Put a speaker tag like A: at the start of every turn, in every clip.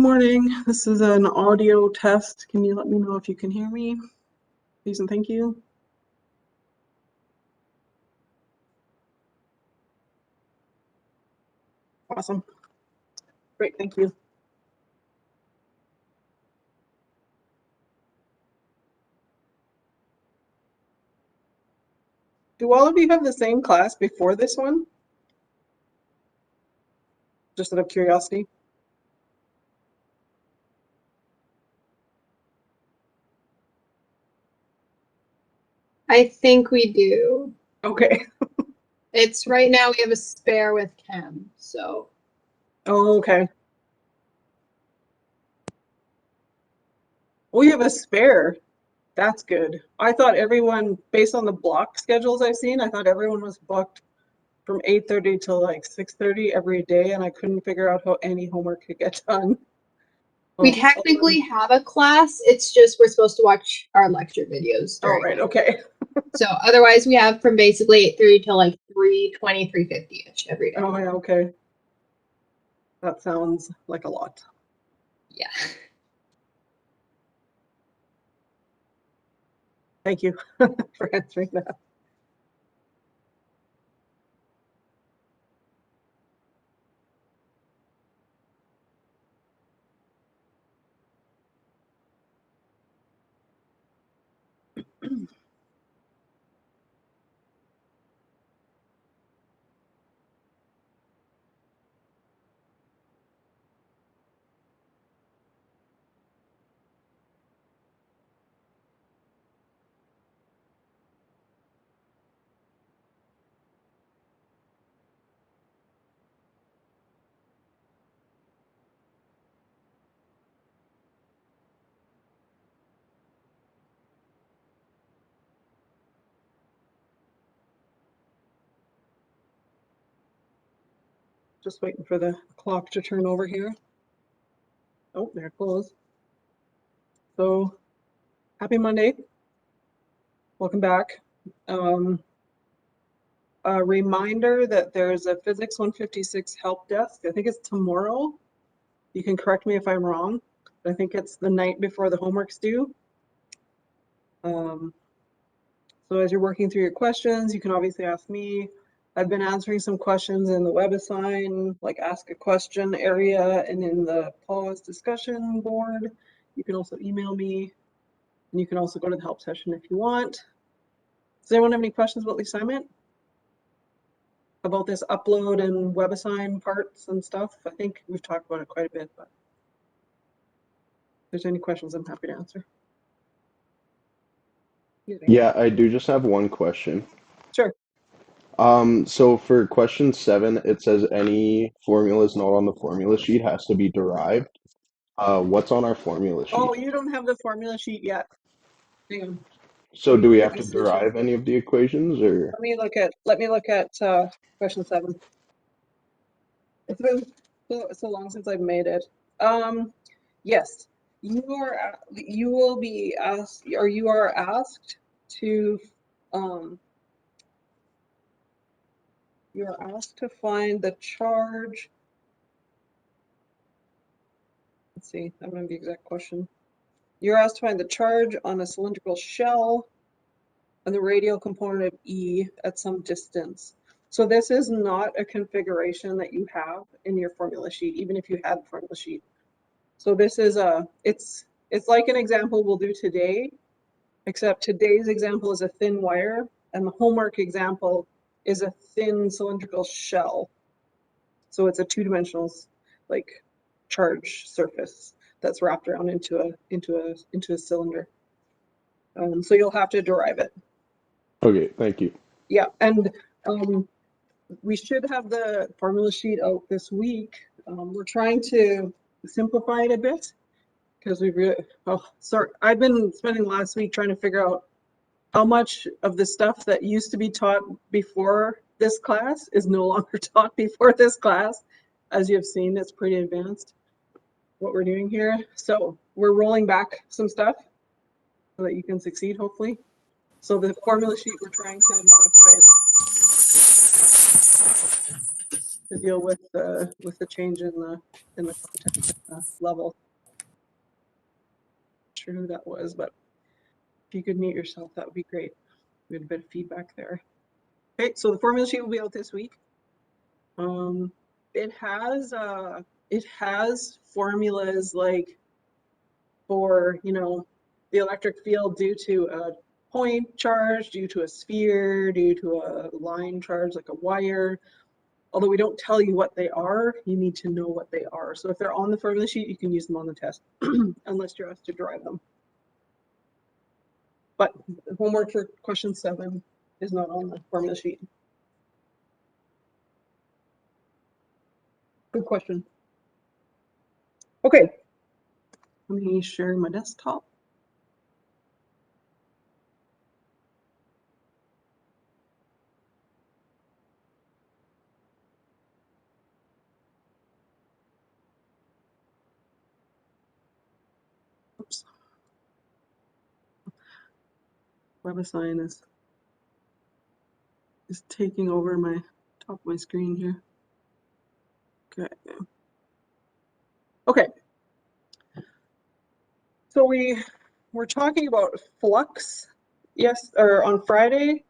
A: morning. This is an audio test. Can you let me know if you can hear me? Please and thank you. Awesome. Great, thank you. Do all of you have the same class before this one? Just out of curiosity.
B: I think we do.
A: Okay.
B: It's right now we have a spare with Chem, so.
A: Oh, okay. We have a spare. That's good. I thought everyone, based on the block schedules I've seen, I thought everyone was booked from 8:30 till like 6:30 every day, and I couldn't figure out how any homework could get done.
B: We technically have a class, it's just we're supposed to watch our lecture videos.
A: Oh, right, okay.
B: So otherwise we have from basically 8:30 till like 3:20, 3:50-ish every day.
A: Oh, yeah, okay. That sounds like a lot.
B: Yeah.
A: Thank you for answering that. Just waiting for the clock to turn over here. Oh, there it goes. So, happy Monday. Welcome back. A reminder that there's a Physics 156 help desk. I think it's tomorrow. You can correct me if I'm wrong. But I think it's the night before the homework's due. So as you're working through your questions, you can obviously ask me. I've been answering some questions in the WebAssign, like ask a question area, and in the PHYS discussion board. You can also email me, and you can also go to the help session if you want. Does anyone have any questions about the assignment? About this upload and WebAssign parts and stuff? I think we've talked about it quite a bit, but if there's any questions, I'm happy to answer.
C: Yeah, I do just have one question.
A: Sure.
C: So for question 7, it says any formulas not on the formula sheet has to be derived. What's on our formula sheet?
A: Oh, you don't have the formula sheet yet. Hang on.
C: So do we have to derive any of the equations, or?
A: Let me look at question 7. It's been so long since I've made it. Yes, you will be asked, or you are asked to you are asked to find the charge. Let's see, I don't have the exact question. You're asked to find the charge on a cylindrical shell and the radial component of E at some distance. So this is not a configuration that you have in your formula sheet, even if you had the formula sheet. So this is it's like an example we'll do today, except today's example is a thin wire, and the homework example is a thin cylindrical shell. So it's a two-dimensional like charge surface that's wrapped around into a cylinder. So you'll have to derive it.
C: Okay, thank you.
A: Yeah, and we should have the formula sheet out this week. We're trying to simplify it a bit because we really, I've been spending last week trying to figure out how much of the stuff that used to be taught before this class is no longer taught before this class. As you've seen, it's pretty advanced what we're doing here. So we're rolling back some stuff so that you can succeed, hopefully. So the formula sheet, we're trying to modify it. to deal with the change in the contact level. Not sure who that was, but if you could mute yourself, that would be great. We had a bit of feedback there. Okay, so the formula sheet will be out this week. It has formulas like for, you know, the electric field due to a point charge, due to a sphere, due to a line charge like a wire. Although we don't tell you what they are, you need to know what they are. So if they're on the formula sheet, you can use them on the test, unless you're asked to derive them. But homework for question 7 is not on the formula sheet. Good question. Okay, let me share my desktop. Oops. WebAssign is taking over my top of my screen here. Okay. Okay. So we're talking about flux. Yes, or on Friday.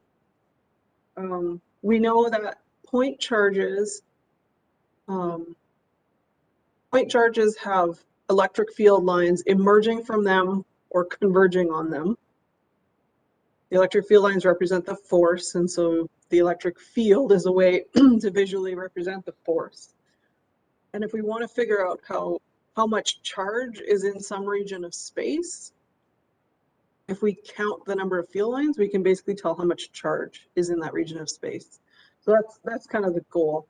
A: We know that point charges have electric field lines emerging from them or converging on them. The electric field lines represent the force, and so the electric field is a way to visually represent the force. And if we want to figure out how much charge is in some region of space, if we count the number of field lines, we can basically tell how much charge is in that region of space. So that's kind of the goal.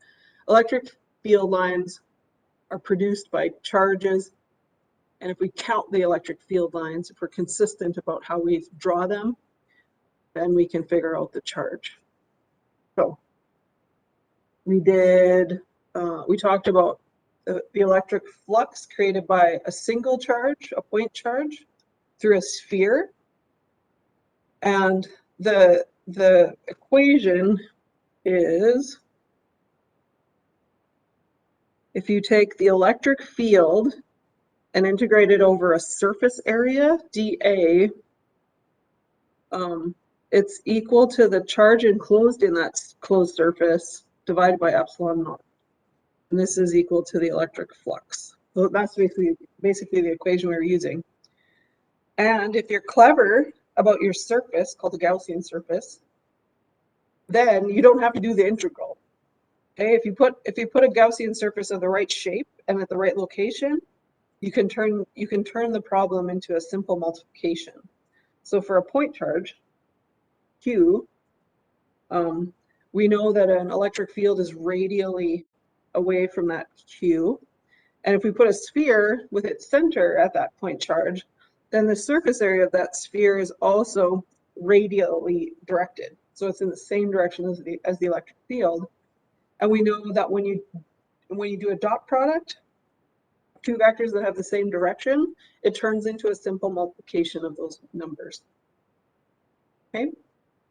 A: Electric field lines are produced by charges, and if we count the electric field lines, if we're consistent about how we draw them, then we can figure out the charge. So we talked about the electric flux created by a single charge, a point charge, through a sphere. And the equation is, if you take the electric field and integrate it over a surface area, dA, it's equal to the charge enclosed in that closed surface divided by epsilon naught. And this is equal to the electric flux. So that's basically the equation we're using. And if you're clever about your surface, called the Gaussian surface, then you don't have to do the integral. Okay, if you put a Gaussian surface of the right shape and at the right location, you can turn the problem into a simple multiplication. So for a point charge, Q, we know that an electric field is radially away from that Q. And if we put a sphere with its center at that point charge, then the surface area of that sphere is also radially directed. So it's in the same direction as the electric field. And we know that when you do a dot product, two vectors that have the same direction, it turns into a simple multiplication of those numbers. Okay,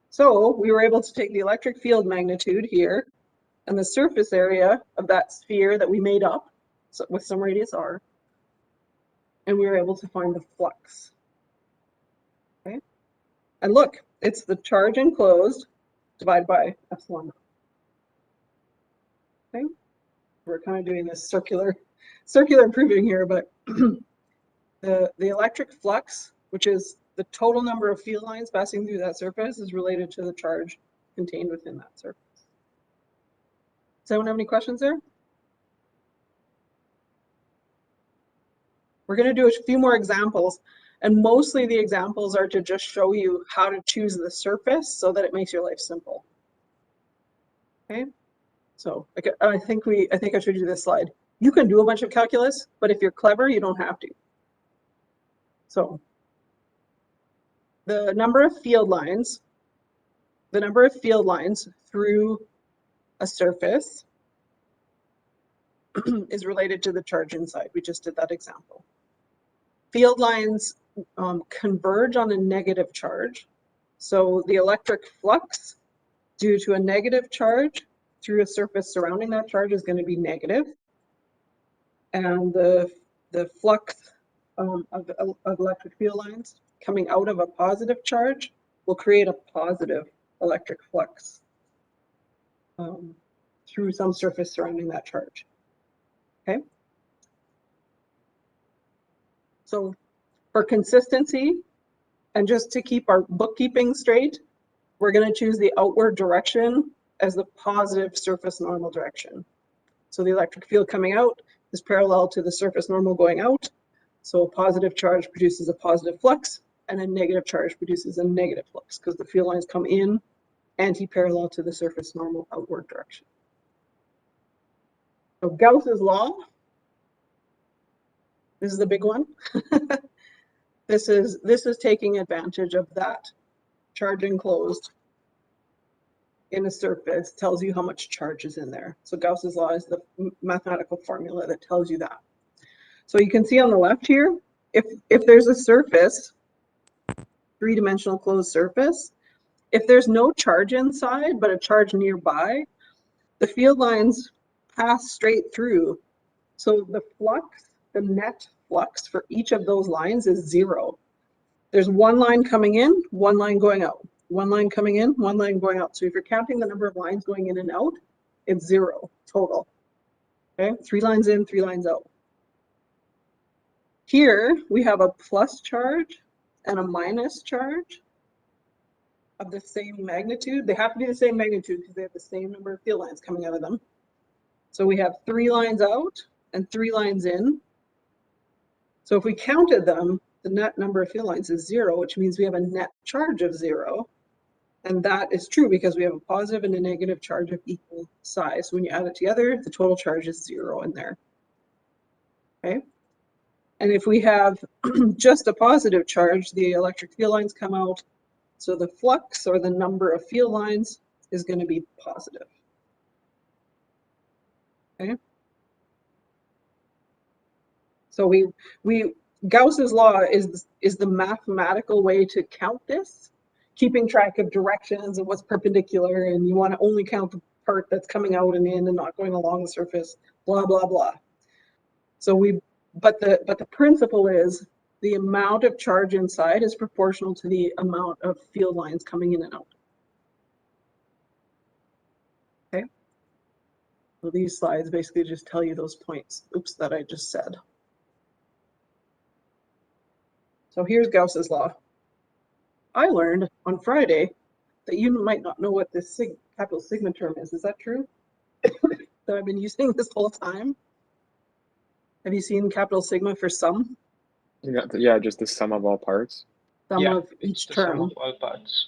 A: so we were able to take the electric field magnitude here and the surface area of that sphere that we made up, so with some radius r, and we were able to find the flux. Okay, and look, it's the charge enclosed divided by epsilon. Okay, we're kind of doing this circular proving here, but the electric flux, which is the total number of field lines passing through that surface, is related to the charge contained within that surface. Does anyone have any questions there? We're going to do a few more examples, and mostly the examples are to just show you how to choose the surface so that it makes your life simple. Okay, so I think I showed you this slide. You can do a bunch of calculus, but if you're clever, you don't have to. So the number of field lines through a surface is related to the charge inside. We just did that example. Field lines converge on a negative charge. So the electric flux due to a negative charge through a surface surrounding that charge is going to be negative, and the flux of electric field lines coming out of a positive charge will create a positive electric flux through some surface surrounding that charge. Okay. So for consistency and just to keep our bookkeeping straight, we're going to choose the outward direction as the positive surface normal direction. So the electric field coming out is parallel to the surface normal going out. So a positive charge produces a positive flux, and a negative charge produces a negative flux because the field lines come in anti-parallel to the surface normal outward direction. So Gauss's law, this is the big one. This is taking advantage of that. Charge enclosed in a surface tells you how much charge is in there. So Gauss's law is the mathematical formula that tells you that. So you can see on the left here, if there's a surface, three-dimensional closed surface, if there's no charge inside but a charge nearby, the field lines pass straight through. So the flux, the net flux for each of those lines is 0. There's one line coming in, one line going out. One line coming in, one line going out. So if you're counting the number of lines going in and out, it's 0 total. Okay, 3 lines in, 3 lines out. Here we have a plus charge and a minus charge of the same magnitude. They have to be the same magnitude because they have the same number of field lines coming out of them. So we have 3 lines out and 3 lines in. So if we counted them, the net number of field lines is 0, which means we have a net charge of 0. And that is true because we have a positive and a negative charge of equal size. When you add it together, the total charge is 0 in there. Okay. And if we have just a positive charge, the electric field lines come out. So the flux or the number of field lines is going to be positive. Okay. So Gauss's law is the mathematical way to count this, keeping track of directions and what's perpendicular, and you want to only count the part that's coming out and in and not going along the surface, blah, blah, blah. So but the principle is the amount of charge inside is proportional to the amount of field lines coming in and out. Okay. So these slides basically just tell you those points, oops, that I just said. So here's Gauss's law. I learned on Friday that you might not know what this capital sigma term is. Is that true? That I've been using this whole time? Have you seen capital sigma for sum?
D: Yeah, just the sum of all parts.
A: Sum of each term.
E: Sum of all parts.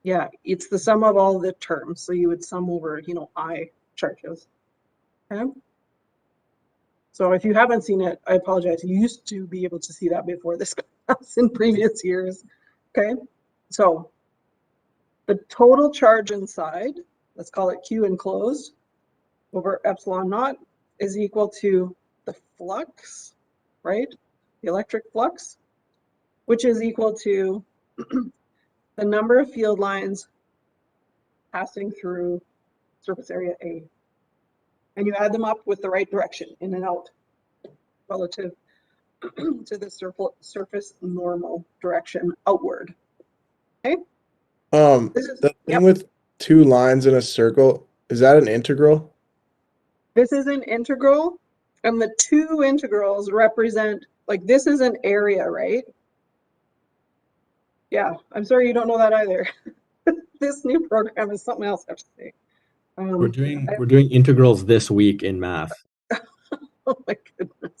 A: Yeah, it's the sum of all the terms. So you would sum over, I charges. Okay. So if you haven't seen it, I apologize. You used to be able to see that before this class in previous years. Okay. So the total charge inside, let's call it Q enclosed, over epsilon naught is equal to the flux, right? The electric flux, which is equal to the number of field lines passing through surface area A. And you add them up with the right direction, in and out, relative to the surface normal direction outward. Okay?
F: The thing with 2 lines in a circle, is that an integral?
A: This is an integral, and the 2 integrals represent, like, this is an area, right? Yeah, I'm sorry you don't know that either. This new program is something else I have to say.
G: We're doing integrals this week in math.
A: Oh my goodness.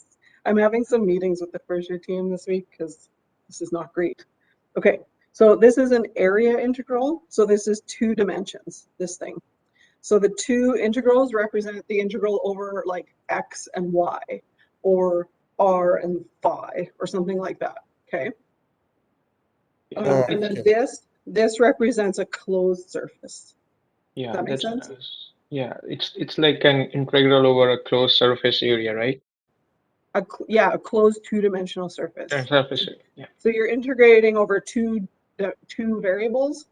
A: I'm having some meetings with the first year team this week because this is not great. Okay, so this is an area integral. So this is 2 dimensions, this thing. So the 2 integrals represent the integral over like x and y, or r and phi, or something like that. Okay. And then this represents a closed surface.
E: Yeah,
A: Does that make
E: that's
A: sense?
E: yeah. It's like an integral over a closed surface area, right?
A: Yeah, a closed 2-dimensional surface.
E: Surface area. Yeah.
A: So you're integrating over two variables,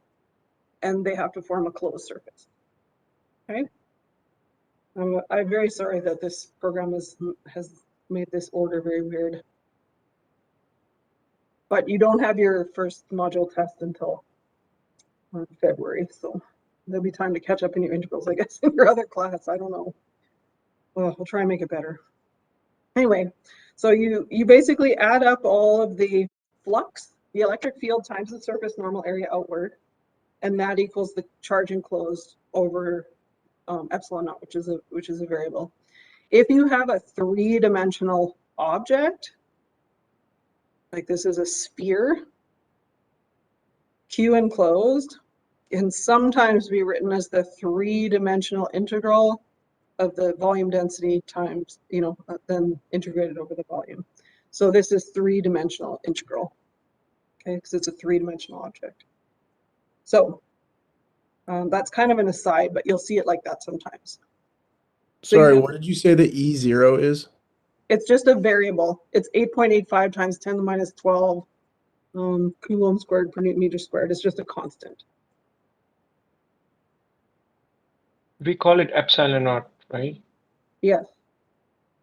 A: and they have to form a closed surface. Okay. I'm very sorry that this program has made this order very weird. But you don't have your first module test until February, so there'll be time to catch up in your integrals, I guess, in your other class. I don't know. Well, we'll try and make it better. Anyway, so you basically add up all of the flux, the electric field times the surface normal area outward, and that equals the charge enclosed over epsilon naught, which is a variable. If you have a three-dimensional object, like this is a sphere, Q enclosed can sometimes be written as the three-dimensional integral of the volume density times, then integrated over the volume. So this is three-dimensional integral, okay, because it's a three-dimensional object. So that's kind of an aside, but you'll see it like that sometimes. So
F: Sorry, what did you say the E0 is?
A: It's just a variable. It's 8.85 times 10 to the minus 12 coulomb squared per newton meter squared. It's just a constant.
E: We call it epsilon naught, right?
A: Yes.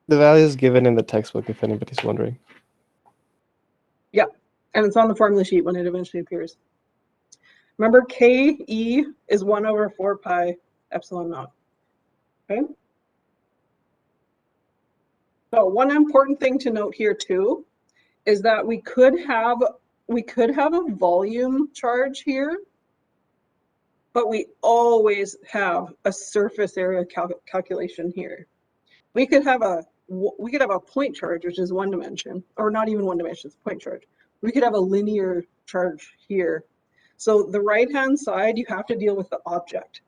H: The value is given in the textbook if anybody's wondering.
A: Yeah, and it's on the formula sheet when it eventually appears. Remember, KE is 1 over 4 pi epsilon naught. Okay. So one important thing to note here too is that we could have a volume charge here, but we always have a surface area calculation here. We could have a point charge, which is one dimension, or not even one dimension, it's a point charge. We could have a linear charge here. So the right-hand side, you have to deal with the object.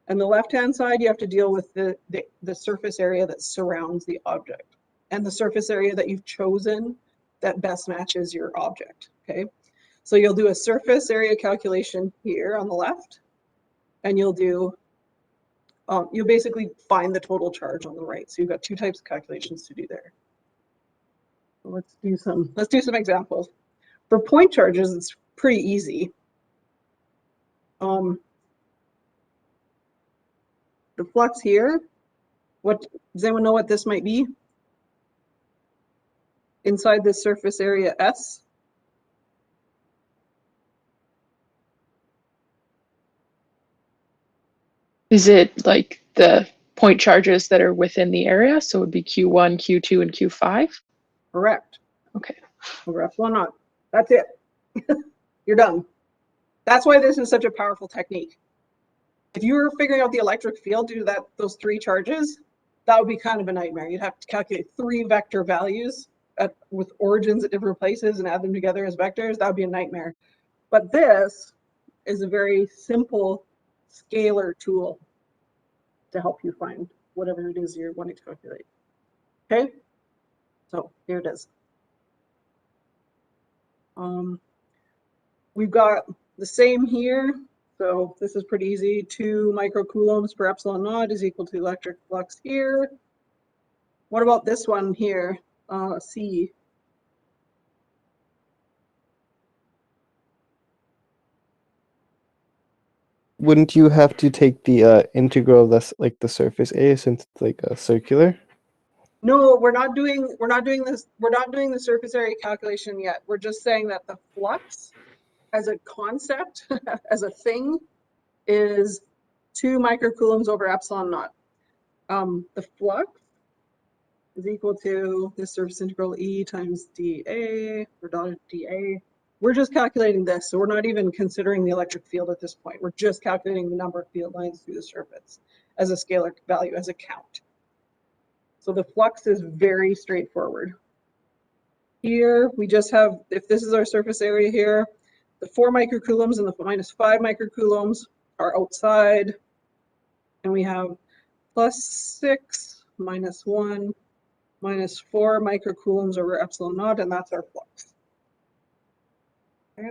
A: And the left-hand side, you have to deal with the surface area that surrounds the object and the surface area that you've chosen that best matches your object, okay? So you'll do a surface area calculation here on the left, and you'll basically find the total charge on the right. So you've got two types of calculations to do there. So let's do some examples. For point charges, it's pretty easy. The flux here, does anyone know what this might be? Inside this surface area S?
I: Is it like the point charges that are within the area? So it would be Q1, Q2, and Q5?
A: Correct.
I: Okay.
A: Over epsilon naught. That's it. You're done. That's why this is such a powerful technique. If you were figuring out the electric field due to those three charges, that would be kind of a nightmare. You'd have to calculate 3 vector values with origins at different places and add them together as vectors. That would be a nightmare. But this is a very simple scalar tool to help you find whatever it is you're wanting to calculate. Okay, so here it is. We've got the same here. So this is pretty easy. 2 microcoulombs per epsilon naught is equal to electric flux here. What about this one here? C.
H: Wouldn't you have to take the integral of this, like the surface area, since it's like a circular?
A: No, we're not doing this. We're not doing the surface area calculation yet. We're just saying that the flux as a concept, as a thing, is 2 microcoulombs over epsilon naught. The flux is equal to the surface integral E times dA, or dotted dA. We're just calculating this, so we're not even considering the electric field at this point. We're just calculating the number of field lines through the surface as a scalar value, as a count. So the flux is very straightforward. Here, we just have, if this is our surface area here, the 4 microcoulombs and the minus 5 microcoulombs are outside. And we have +6 minus 1 minus 4 microcoulombs over epsilon naught, and that's our flux. Okay.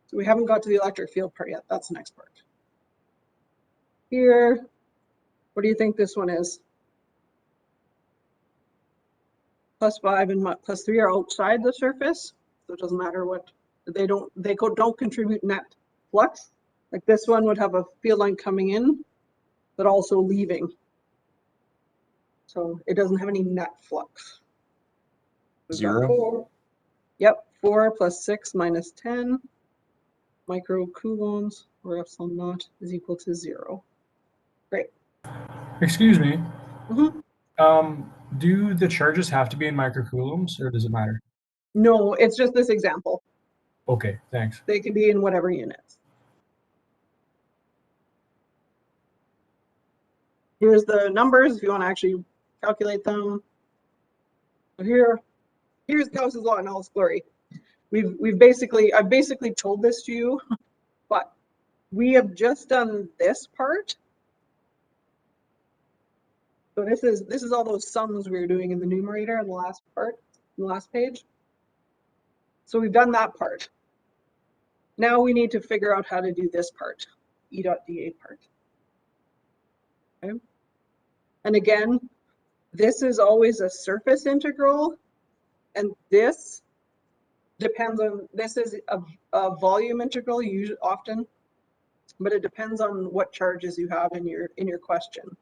A: So we haven't got to the electric field part yet. That's the next part. Here, what do you think this one is? +5 and +3 are outside the surface, so it doesn't matter what they don't contribute net flux. Like this one would have a field line coming in, but also leaving. So it doesn't have any net flux. We've got
G: 0?
A: 4. Yep, 4 plus 6 minus 10 microcoulombs, or epsilon naught, is equal to 0. Great.
J: Excuse me.
A: Mhm.
J: Do the charges have to be in microcoulombs, or does it matter?
A: No, it's just this example.
J: Okay, thanks.
A: They can be in whatever units. Here's the numbers if you want to actually calculate them. So here's Gauss's law in all its glory. I've basically told this to you, but we have just done this part. So this is all those sums we were doing in the numerator in the last part, in the last page. So we've done that part. Now we need to figure out how to do this part, E.dA part. Okay. And again, this is always a surface integral, and this depends on, this is a volume integral usually often, but it depends on what charges you have in your question.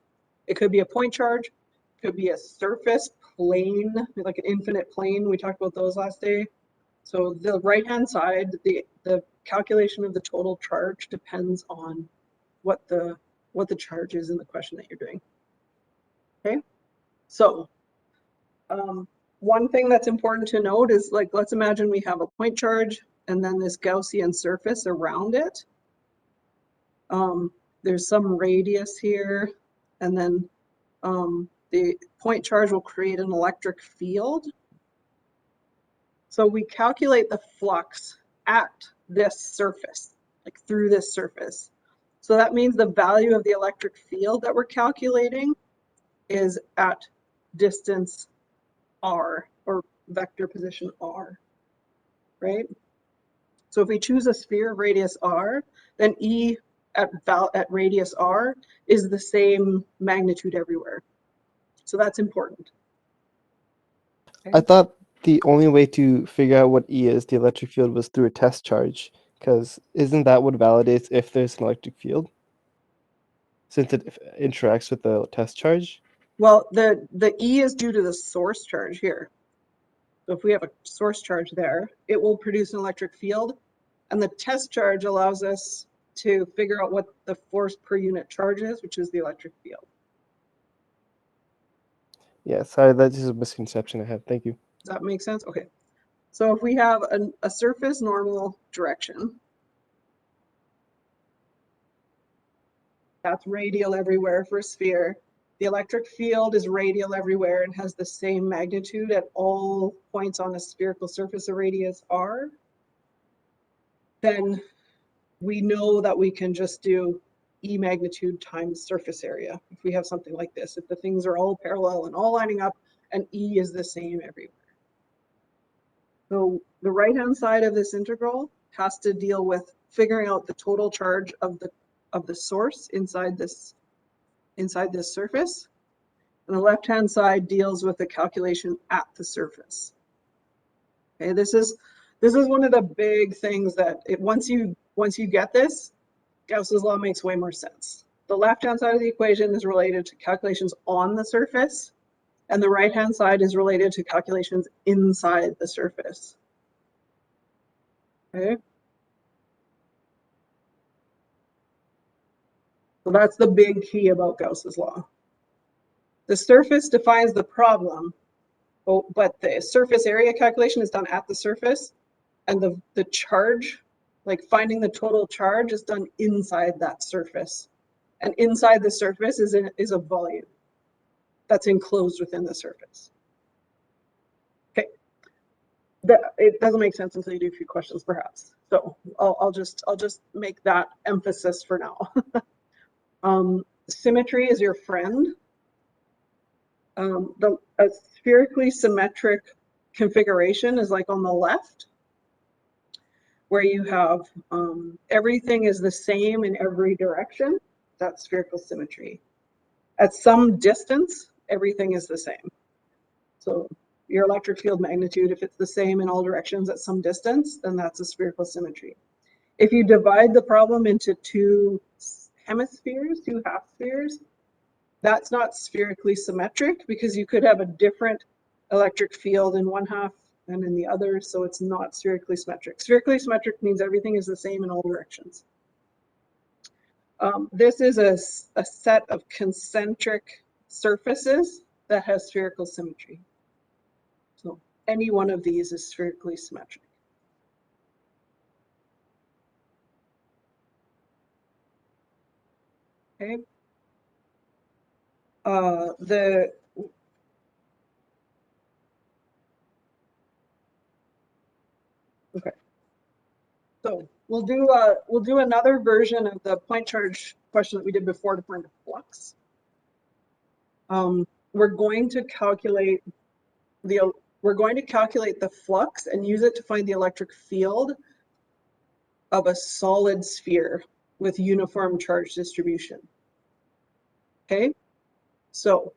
A: It could be a point charge, it could be a surface plane, like an infinite plane. We talked about those last day. So the right-hand side, the calculation of the total charge depends on what the charge is in the question that you're doing. Okay, so one thing that's important to note is, like, let's imagine we have a point charge and then this Gaussian surface around it. There's some radius here, and then the point charge will create an electric field. So we calculate the flux at this surface, like through this surface. So that means the value of the electric field that we're calculating is at distance r, or vector position r, right? So if we choose a sphere of radius r, then E at radius r is the same magnitude everywhere. So that's important. Okay.
H: I thought the only way to figure out what E is, the electric field, was through a test charge. Because isn't that what validates if there's an electric field? Since it interacts with the test charge?
A: Well, the E is due to the source charge here. So if we have a source charge there, it will produce an electric field. And the test charge allows us to figure out what the force per unit charge is, which is the electric field.
H: Yeah, sorry, that is a misconception I had. Thank you.
A: Does that make sense? Okay. So if we have a surface normal direction, that's radial everywhere for a sphere. The electric field is radial everywhere and has the same magnitude at all points on a spherical surface of radius r. Then we know that we can just do E magnitude times surface area. If we have something like this, if the things are all parallel and all lining up and E is the same everywhere. So the right-hand side of this integral has to deal with figuring out the total charge of the source inside this surface. And the left-hand side deals with the calculation at the surface. Okay, this is one of the big things that once you get this, Gauss's law makes way more sense. The left-hand side of the equation is related to calculations on the surface, and the right-hand side is related to calculations inside the surface. Okay. So that's the big key about Gauss's law. The surface defines the problem, but the surface area calculation is done at the surface, and the charge, like finding the total charge, is done inside that surface. And inside the surface is a volume that's enclosed within the surface. Okay. It doesn't make sense until you do a few questions, perhaps. So I'll just make that emphasis for now. Symmetry is your friend. A spherically symmetric configuration is like on the left, where you have everything is the same in every direction. That's spherical symmetry. At some distance, everything is the same. So your electric field magnitude, if it's the same in all directions at some distance, then that's a spherical symmetry. If you divide the problem into two hemispheres, two half spheres, that's not spherically symmetric because you could have a different electric field in one half and in the other, so it's not spherically symmetric. Spherically symmetric means everything is the same in all directions. This is a set of concentric surfaces that has spherical symmetry. So any one of these is spherically symmetric. Okay. Okay. So we'll do another version of the point charge question that we did before to find a flux. We're going to calculate the flux and use it to find the electric field of a solid sphere with uniform charge distribution. Okay, so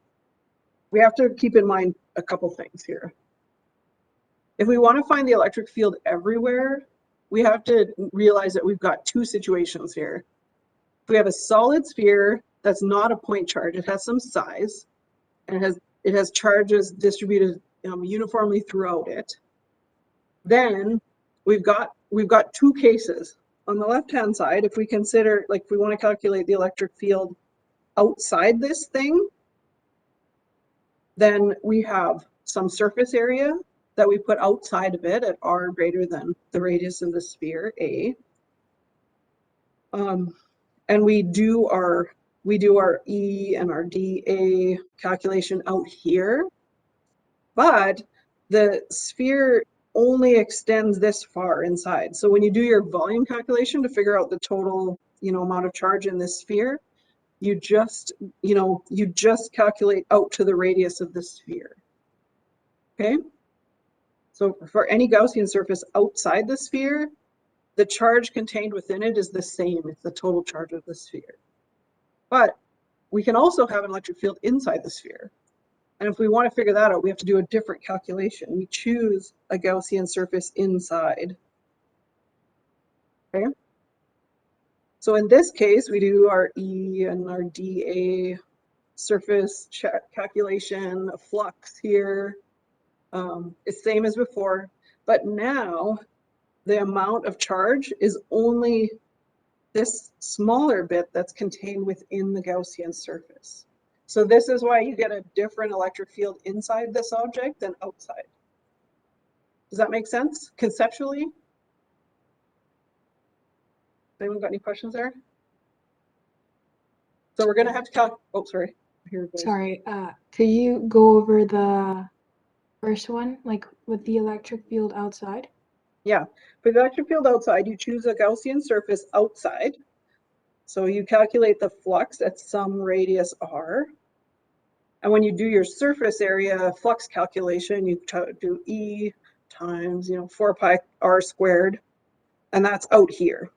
A: we have to keep in mind a couple things here. If we want to find the electric field everywhere, we have to realize that we've got two situations here. If we have a solid sphere that's not a point charge, it has some size, and it has charges distributed uniformly throughout it. Then we've got two cases. On the left-hand side, if we consider, like, if we want to calculate the electric field outside this thing, then we have some surface area that we put outside of it at r greater than the radius of the sphere, a. And we do our E and our dA calculation out here, but the sphere only extends this far inside. So when you do your volume calculation to figure out the total, amount of charge in this sphere, you just calculate out to the radius of the sphere. Okay? So for any Gaussian surface outside the sphere, the charge contained within it is the same. It's the total charge of the sphere. But we can also have an electric field inside the sphere. And if we want to figure that out, we have to do a different calculation. We choose a Gaussian surface inside. Okay? So in this case, we do our E and our dA surface calculation, a flux here. It's same as before, but now the amount of charge is only this smaller bit that's contained within the Gaussian surface. So this is why you get a different electric field inside this object than outside. Does that make sense conceptually? Anyone got any questions there? So we're going to have to oh, sorry. Here it goes.
K: Sorry, could you go over the first one, like with the electric field outside?
A: Yeah, for the electric field outside, you choose a Gaussian surface outside. So you calculate the flux at some radius r. And when you do your surface area flux calculation, you do E times, 4 pi r squared, and that's out here.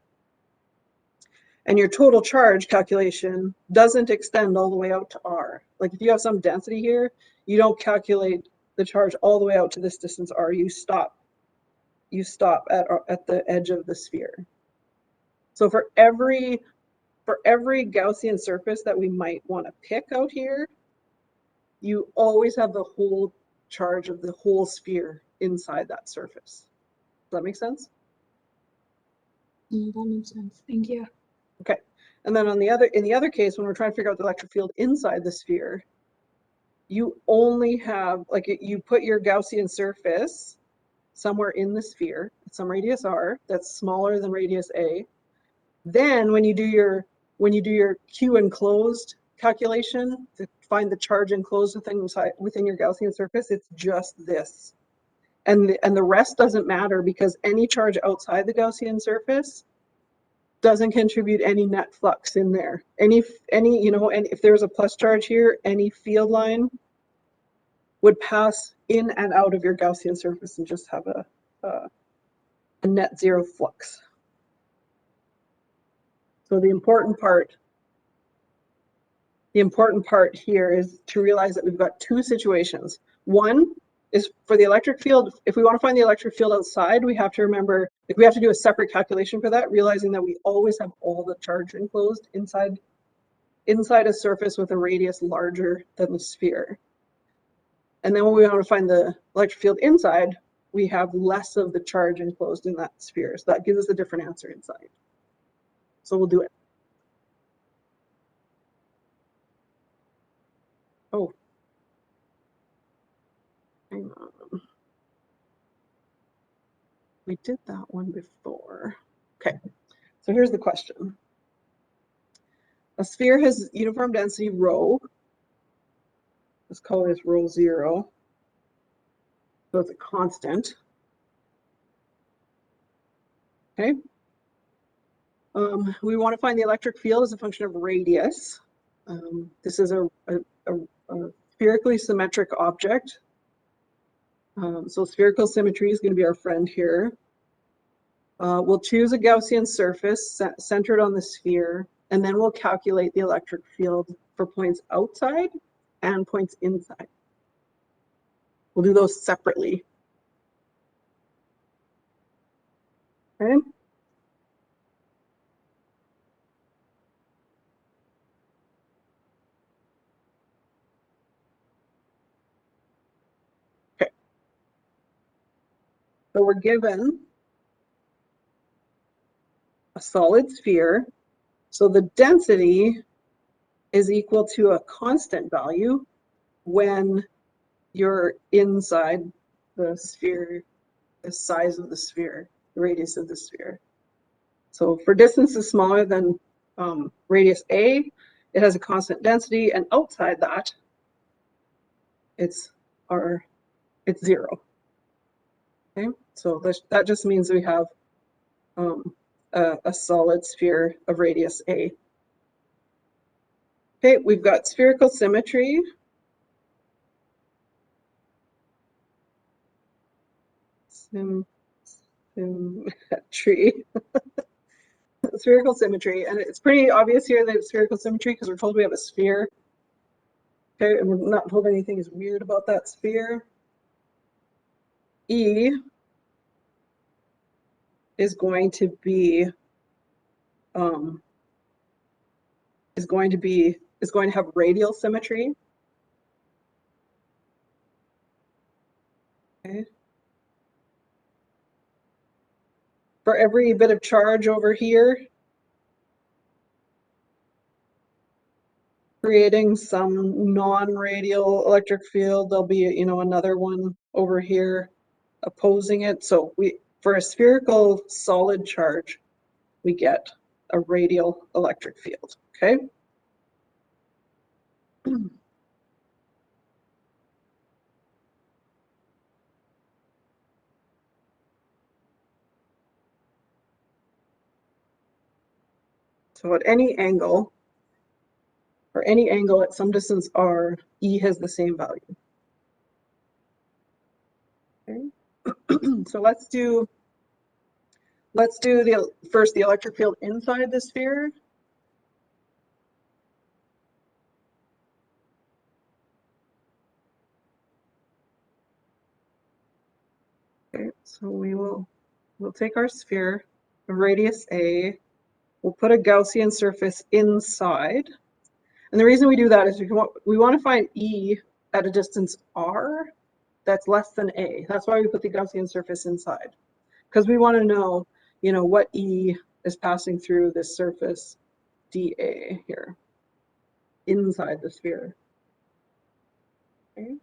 A: And your total charge calculation doesn't extend all the way out to r. Like if you have some density here, you don't calculate the charge all the way out to this distance r. You stop at the edge of the sphere. So for every Gaussian surface that we might want to pick out here, you always have the whole charge of the whole sphere inside that surface. Does that make sense?
K: Yeah, that makes sense. Thank you.
A: Okay. And then in the other case, when we're trying to figure out the electric field inside the sphere, you only have, like, you put your Gaussian surface somewhere in the sphere at some radius r that's smaller than radius a. Then when you do your Q enclosed calculation to find the charge enclosed within your Gaussian surface, it's just this. And the rest doesn't matter because any charge outside the Gaussian surface doesn't contribute any net flux in there. And if there's a plus charge here, any field line would pass in and out of your Gaussian surface and just have a net zero flux. So the important part here is to realize that we've got two situations. One is for the electric field. If we want to find the electric field outside, we have to remember Like we have to do a separate calculation for that, realizing that we always have all the charge enclosed inside a surface with a radius larger than the sphere. And then when we want to find the electric field inside, we have less of the charge enclosed in that sphere. So that gives us a different answer inside. So we'll do it. Oh. Hang on. We did that one before. Okay, so here's the question. A sphere has uniform density rho. Let's call this rho 0. So it's a constant. Okay. We want to find the electric field as a function of radius. This is a spherically symmetric object. So spherical symmetry is going to be our friend here. We'll choose a Gaussian surface centered on the sphere, and then we'll calculate the electric field for points outside and points inside. We'll do those separately. Okay. Okay. So we're given a solid sphere. So the density is equal to a constant value when you're inside the sphere, the size of the sphere, the radius of the sphere. So for distances smaller than radius A, it has a constant density, and outside that, it's 0. Okay, so that just means we have a solid sphere of radius A. Okay, we've got spherical symmetry. Symmetry. Spherical symmetry, and it's pretty obvious here that it's spherical symmetry because we're told we have a sphere. Okay, and we're not told anything is weird about that sphere. E is going to have radial symmetry. Okay. For every bit of charge over here, creating some non-radial electric field, there'll be, you know, another one over here opposing it. So for a spherical solid charge, we get a radial electric field. Okay. So at any angle, or any angle at some distance r, E has the same value. Okay. So let's do first the electric field inside the sphere. Okay, so we'll take our sphere, a radius A, we'll put a Gaussian surface inside. And the reason we do that is we want to find E at a distance r that's less than A. That's why we put the Gaussian surface inside. Because we want to know, you know, what E is passing through this surface dA here, inside the sphere. Okay.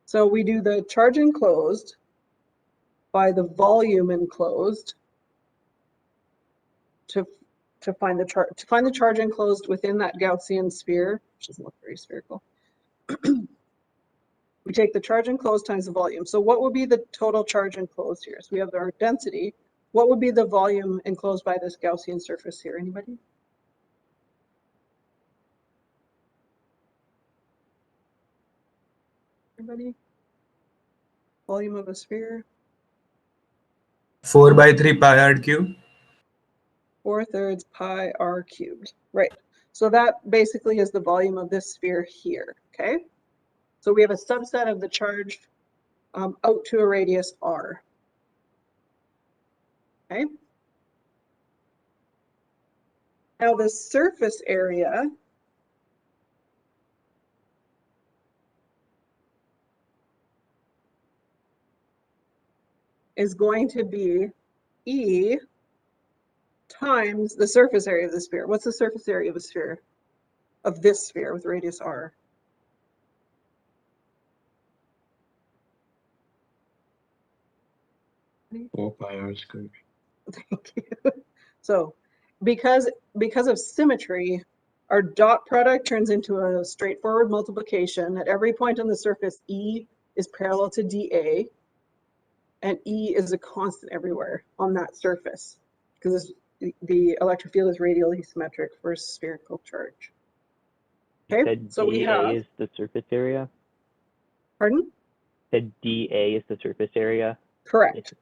A: So we do the charge enclosed by the volume enclosed to find the charge enclosed within that Gaussian sphere, which doesn't look very spherical. We take the charge enclosed times the volume. So what would be the total charge enclosed here? So we have our density. What would be the volume enclosed by this Gaussian surface here? Anybody? Anybody? Volume of a sphere?
J: 4/3 pi r cubed.
A: 4/3 pi r cubed. Right. So that basically is the volume of this sphere here. Okay. So we have a subset of the charge out to a radius r. Okay. Now the surface area is going to be E times the surface area of the sphere. What's the surface area of a sphere? Of this sphere with radius r?
G: 4 pi r squared.
A: Thank you. So because of symmetry, our dot product turns into a straightforward multiplication. At every point on the surface, E is parallel to dA, and E is a constant everywhere on that surface because the electric field is radially symmetric for a spherical charge.
L: You
A: Okay,
L: said
A: so we
L: dA
A: have,
L: is the surface area?
A: pardon?
L: You said dA is the surface area?
A: Correct.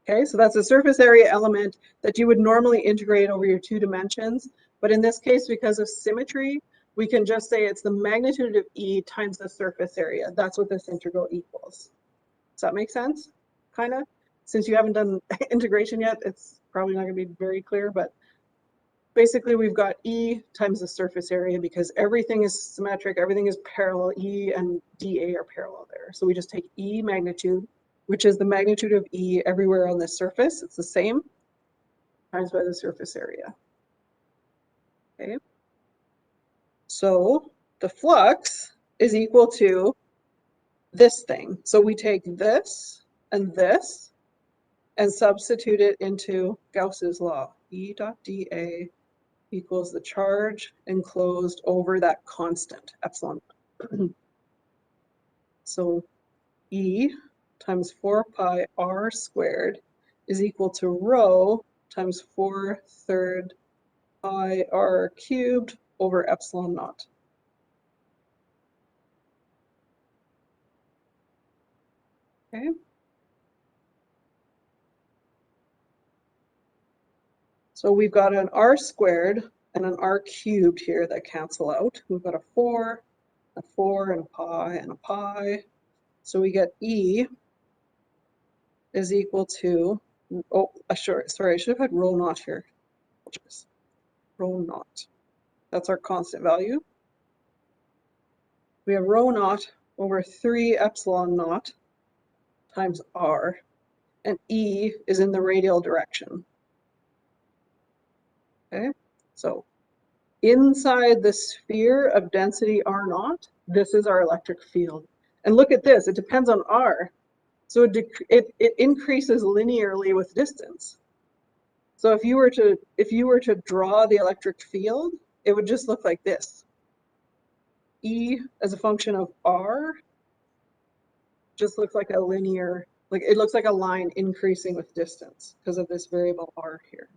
A: Okay, so that's a surface area element that you would normally integrate over your 2 dimensions. But in this case, because of symmetry, we can just say it's the magnitude of E times the surface area. That's what this integral equals. Does that make sense? Kind of? Since you haven't done integration yet, it's probably not going to be very clear, but basically we've got E times the surface area because everything is symmetric, everything is parallel. E and dA are parallel there. So we just take E magnitude, which is the magnitude of E everywhere on this surface. It's the same, times by the surface area. Okay. So the flux is equal to this thing. So we take this and substitute it into Gauss's law. E dot dA equals the charge enclosed over that constant, epsilon. So E times 4 pi r squared is equal to rho times 4/3 pi r cubed over epsilon naught. Okay. So we've got an r squared and an r cubed here that cancel out. We've got a 4, and a pi. So we get E is equal to, oh, sorry, I should have had rho naught here. Rho naught. That's our constant value. We have rho naught over 3 epsilon naught times r, and E is in the radial direction. Okay, so inside the sphere of density r naught, this is our electric field. And look at this, it depends on r. So it increases linearly with distance. So if you were to draw the electric field, it would just look like this. E as a function of r just looks like a linear, like it looks like a line increasing with distance because of this variable r here.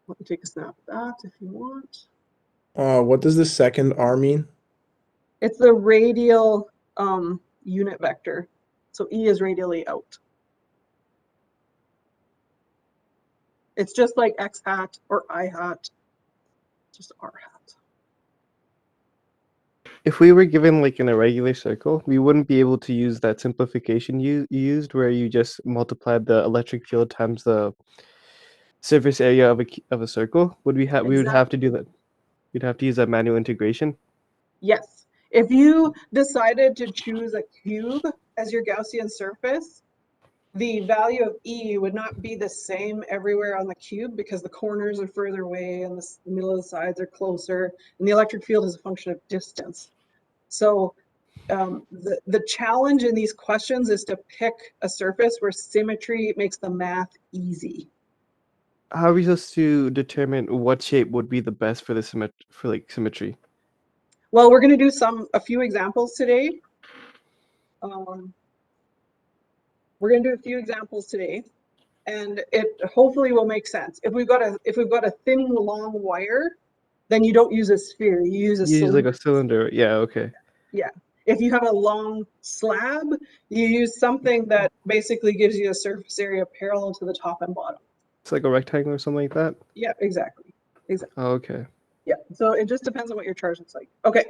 A: Let me take a snap of that if you want.
F: What does the second R mean?
A: It's the radial unit vector. So E is radially out. It's just like x hat or I hat, just r hat.
H: If we were given like in a regular circle, we wouldn't be able to use that simplification you used where you just multiplied the electric field times the surface area of a circle. Would we have we would have to do that. We'd have to use that manual integration.
A: Yes. If you decided to choose a cube as your Gaussian surface, the value of E would not be the same everywhere on the cube because the corners are further away and the middle of the sides are closer, and the electric field is a function of distance. So the challenge in these questions is to pick a surface where symmetry makes the math easy.
H: How are we supposed to determine what shape would be the best for the symmetry?
A: Well, we're going to do a few examples today. We're going to do a few examples today, and it hopefully will make sense. If we've got a thin, long wire, then you don't use a sphere, you use a
H: You use like
A: cylinder.
H: a cylinder. Yeah, okay.
A: Yeah. If you have a long slab, you use something that basically gives you a surface area parallel to the top and bottom.
H: It's like a rectangle or something like that.
A: Yeah, exactly. Exactly.
H: Oh, okay.
A: Yeah. So it just depends on what your charge looks like. Okay.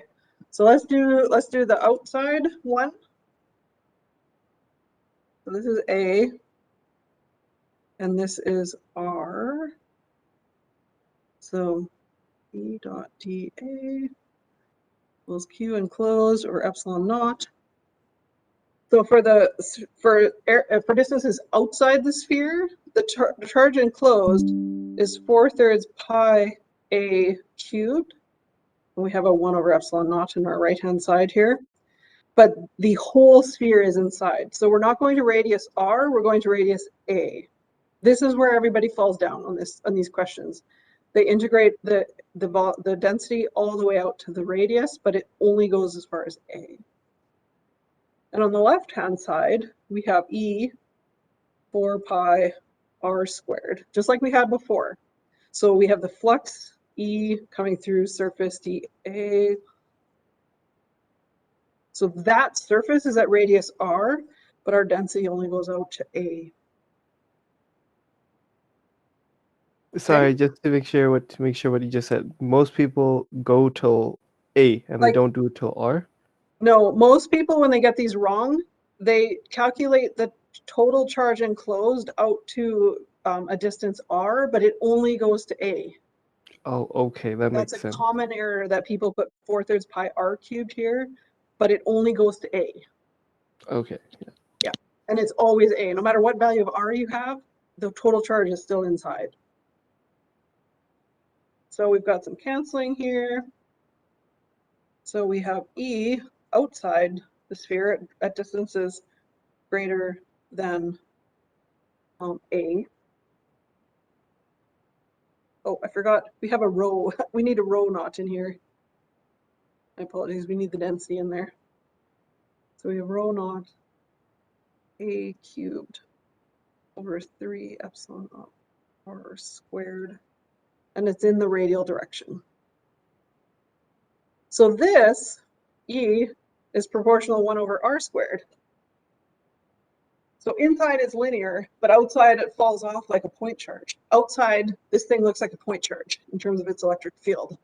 A: So let's do the outside one. So this is A, and this is R. So E dot dA equals Q enclosed or epsilon naught. So for distances outside the sphere, the charge enclosed is 4/3 pi A cubed. And we have a 1 over epsilon naught in our right-hand side here. But the whole sphere is inside. So we're not going to radius R, we're going to radius A. This is where everybody falls down on these questions. They integrate the density all the way out to the radius, but it only goes as far as A. And on the left-hand side, we have E 4 pi R squared, just like we had before. So we have the flux E coming through surface dA. So that surface is at radius R, but our density only goes out to A.
H: Sorry, just to make sure what you just said. Most people go till A and they
A: Like-
H: don't do it till R.
A: No, most people, when they get these wrong, they calculate the total charge enclosed out to a distance R, but it only goes to A.
H: Oh, okay, that
A: That's
H: makes
A: a
H: sense.
A: common error that people put 4/3 pi R cubed here, but it only goes to A.
H: Okay.
A: Yeah, and it's always A. No matter what value of R you have, the total charge is still inside. So we've got some canceling here. So we have E outside the sphere at distances greater than A. Oh, I forgot, we have a rho. We need a rho naught in here. My apologies, we need the density in there. So we have rho naught A cubed over 3 epsilon naught R squared, and it's in the radial direction. So this E is proportional 1 over R squared. So inside it's linear, but outside it falls off like a point charge. Outside, this thing looks like a point charge in terms of its electric field.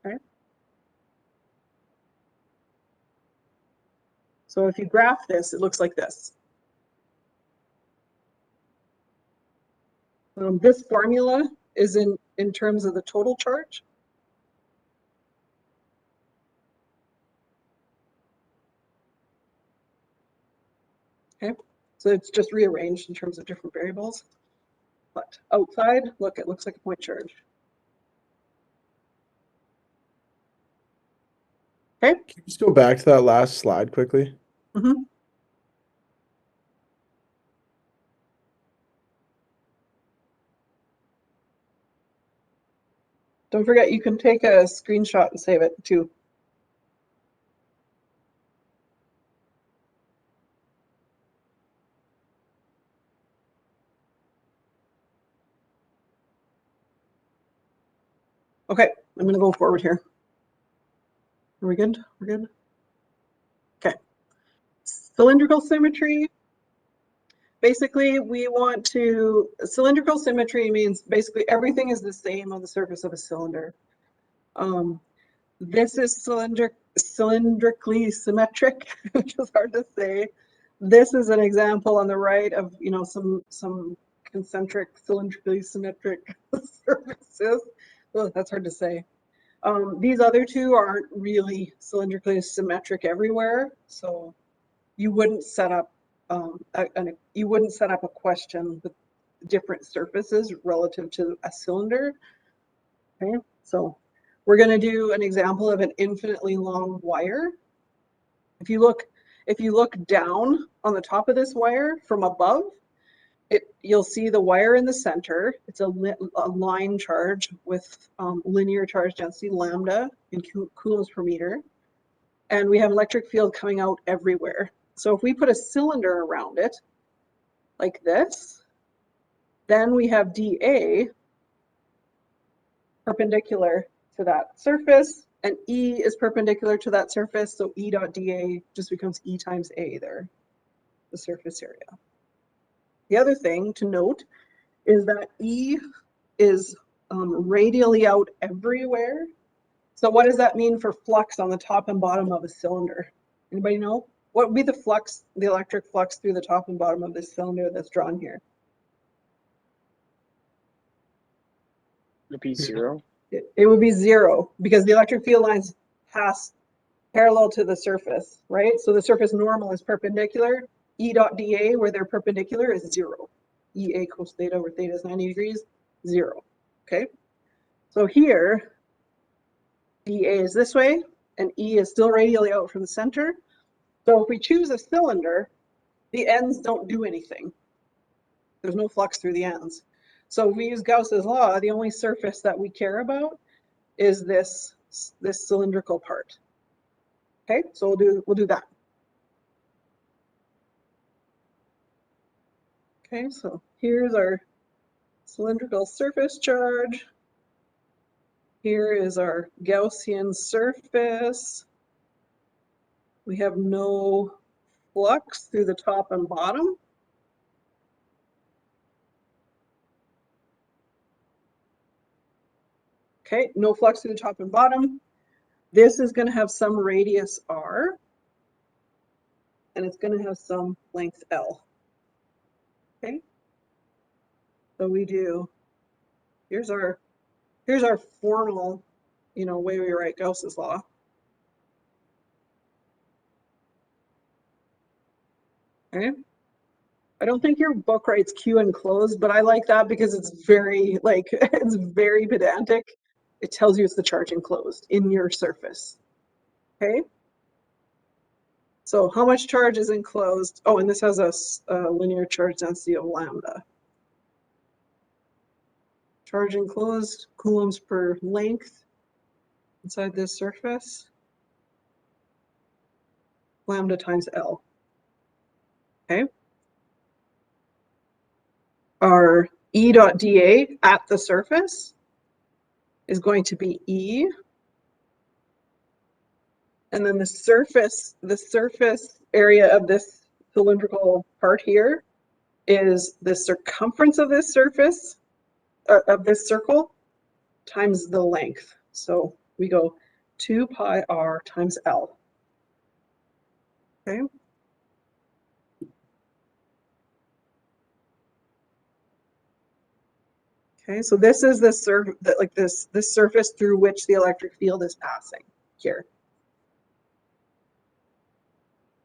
A: Okay. So if you graph this, it looks like this. This formula is in terms of the total charge. Okay, so it's just rearranged in terms of different variables. But outside, look, it looks like a point charge. Okay.
F: Can you just go back to that last slide quickly?
A: Mm-hmm. Don't forget, you can take a screenshot and save it too. Okay, I'm going to go forward here. Are we good? We're good? Okay. Cylindrical symmetry. Basically, we want to, cylindrical symmetry means basically everything is the same on the surface of a cylinder. This is cylindrically symmetric, which is hard to say. This is an example on the right of, you know, some concentric cylindrically symmetric surfaces. Oh, that's hard to say. These other two aren't really cylindrically symmetric everywhere, so you wouldn't set up a question with different surfaces relative to a cylinder. Okay, so we're going to do an example of an infinitely long wire. If you look down on the top of this wire from above, you'll see the wire in the center. It's a line charge with linear charge density lambda in coulombs per meter. And we have electric field coming out everywhere. So if we put a cylinder around it, like this, then we have dA perpendicular to that surface, and E is perpendicular to that surface, so E dot dA just becomes E times A there, the surface area. The other thing to note is that E is radially out everywhere. So what does that mean for flux on the top and bottom of a cylinder? Anybody know? What would be the flux, the electric flux through the top and bottom of this cylinder that's drawn here?
D: It'd be 0.
A: It would be 0 because the electric field lines pass parallel to the surface, right? So the surface normal is perpendicular. E dot dA, where they're perpendicular, is 0. EA cos theta, where theta is 90 degrees, 0. Okay? So here, dA is this way, and E is still radially out from the center. So if we choose a cylinder, the ends don't do anything. There's no flux through the ends. So if we use Gauss's law, the only surface that we care about is this cylindrical part. Okay, so we'll do that. Okay, so here's our cylindrical surface charge. Here is our Gaussian surface. We have no flux through the top and bottom. Okay, no flux through the top and bottom. This is going to have some radius r, and it's going to have some length L. Okay, so we do, here's our formal, way we write Gauss's law. Okay, I don't think your book writes Q enclosed, but I like that because it's very it's very pedantic. It tells you it's the charge enclosed in your surface. Okay. So how much charge is enclosed? Oh, and this has a linear charge density of lambda. Charge enclosed, coulombs per length inside this surface. Lambda times L. Okay. Our E dot dA at the surface is going to be E. And then the surface area of this cylindrical part here is the circumference of this surface, of this circle, times the length. So we go 2 pi r times L. Okay. Okay, so this is the this surface through which the electric field is passing here.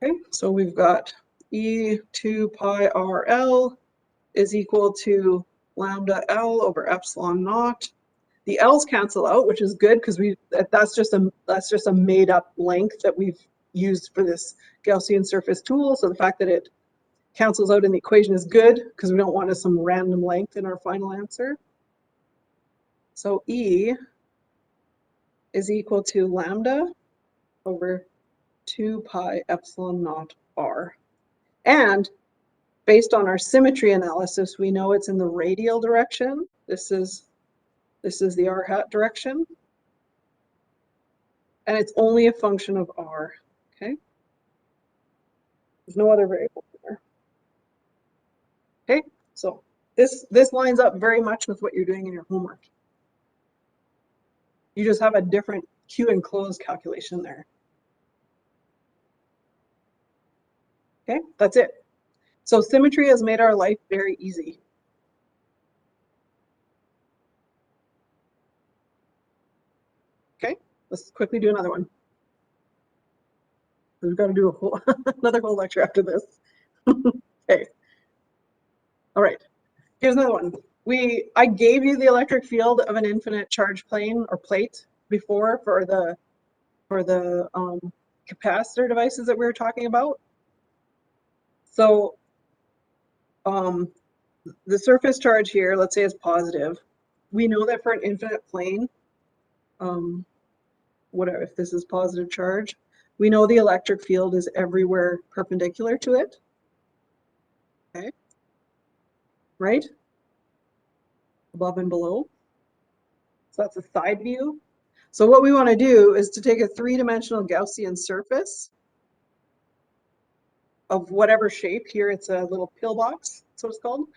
A: Okay, so we've got E 2 pi RL is equal to lambda L over epsilon naught. The L's cancel out, which is good because that's just a made up length that we've used for this Gaussian surface tool. So the fact that it cancels out in the equation is good because we don't want some random length in our final answer. So E is equal to lambda over 2 pi epsilon naught r. And based on our symmetry analysis, we know it's in the radial direction. This is the r hat direction. And it's only a function of r, okay? There's no other variable there. Okay, so this lines up very much with what you're doing in your homework. You just have a different Q enclosed calculation there. Okay, that's it. So symmetry has made our life very easy. Okay, let's quickly do another one. We've got to do a whole another whole lecture after this. Okay. All right. Here's another one. I gave you the electric field of an infinite charge plane or plate before for the capacitor devices that we were talking about. So the surface charge here, let's say, is positive. We know that for an infinite plane, whatever, if this is positive charge, we know the electric field is everywhere perpendicular to it. Okay. Right? Above and below. So that's a side view. So what we want to do is to take a three-dimensional Gaussian surface of whatever shape. Here it's a little pillbox, that's what it's called.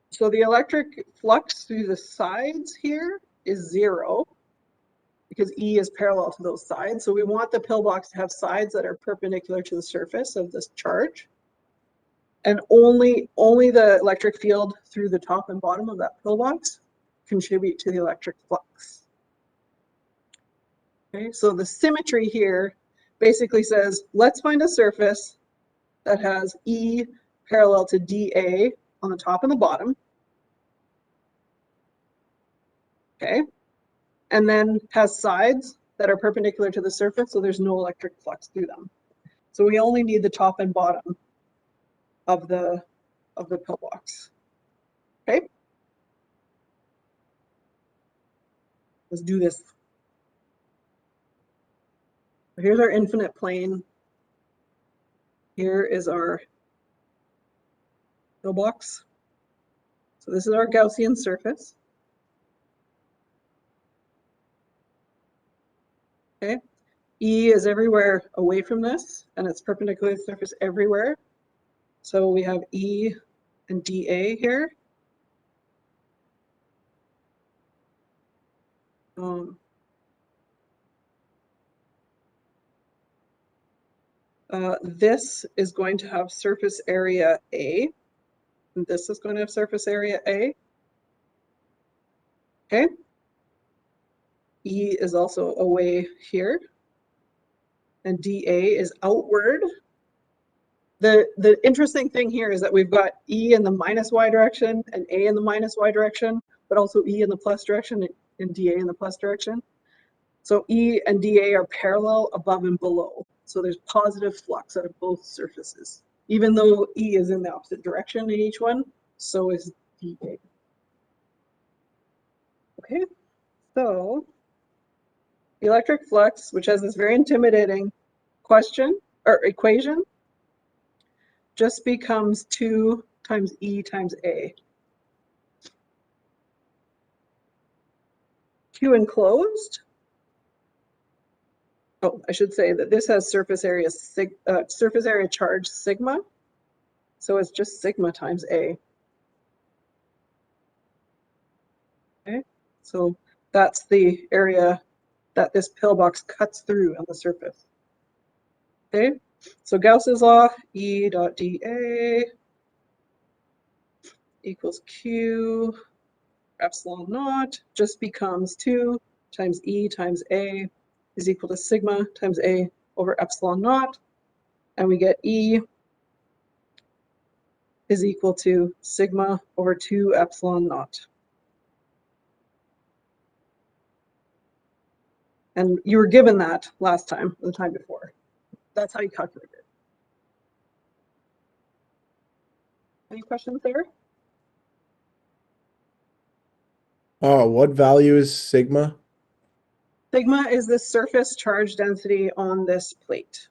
A: So the electric flux through the sides here is 0 because E is parallel to those sides. So we want the pillbox to have sides that are perpendicular to the surface of this charge. And only the electric field through the top and bottom of that pillbox contribute to the electric flux. Okay, so the symmetry here basically says, let's find a surface that has E parallel to dA on the top and the bottom. Okay, and then has sides that are perpendicular to the surface, so there's no electric flux through them. So we only need the top and bottom of the pillbox. Okay, let's do this. Here's our infinite plane. Here is our pillbox. So this is our Gaussian surface. Okay, E is everywhere away from this, and it's perpendicular to the surface everywhere. So we have E and dA here. This is going to have surface area A, and this is going to have surface area A. Okay. E is also away here, and dA is outward. The interesting thing here is that we've got E in the minus y direction and A in the minus y direction, but also E in the plus direction and dA in the plus direction. So E and dA are parallel above and below. So there's positive flux out of both surfaces. Even though E is in the opposite direction in each one, so is dA. Okay, so the electric flux, which has this very intimidating question or equation, just becomes 2 times E times A. Q enclosed. Oh, I should say that this has surface area charge sigma. So it's just sigma times A. Okay, so that's the area that this pillbox cuts through on the surface. Okay, so Gauss's law, E dot dA equals Q epsilon naught just becomes 2 times E times A is equal to sigma times A over epsilon naught. And we get E is equal to sigma over 2 epsilon naught. And you were given that last time, the time before. That's how you calculate it. Any questions there?
F: Oh, what value is sigma?
A: Sigma is the surface charge density on this plate.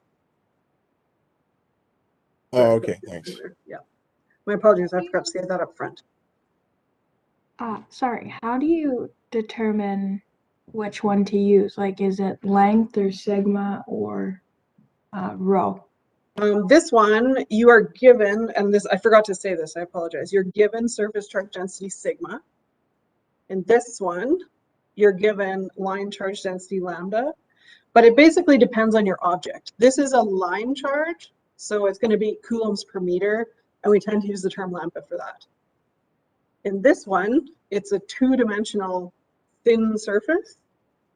F: Oh, okay, thanks.
A: Yeah. My apologies, I forgot to say that up front.
K: Sorry, how do you determine which one to use? Like, is it length or sigma or rho?
A: This one, you are given, and this, I forgot to say this, I apologize. You're given surface charge density sigma. In this one, you're given line charge density lambda, but it basically depends on your object. This is a line charge, so it's going to be coulombs per meter, and we tend to use the term lambda for that. In this one, it's a two-dimensional thin surface,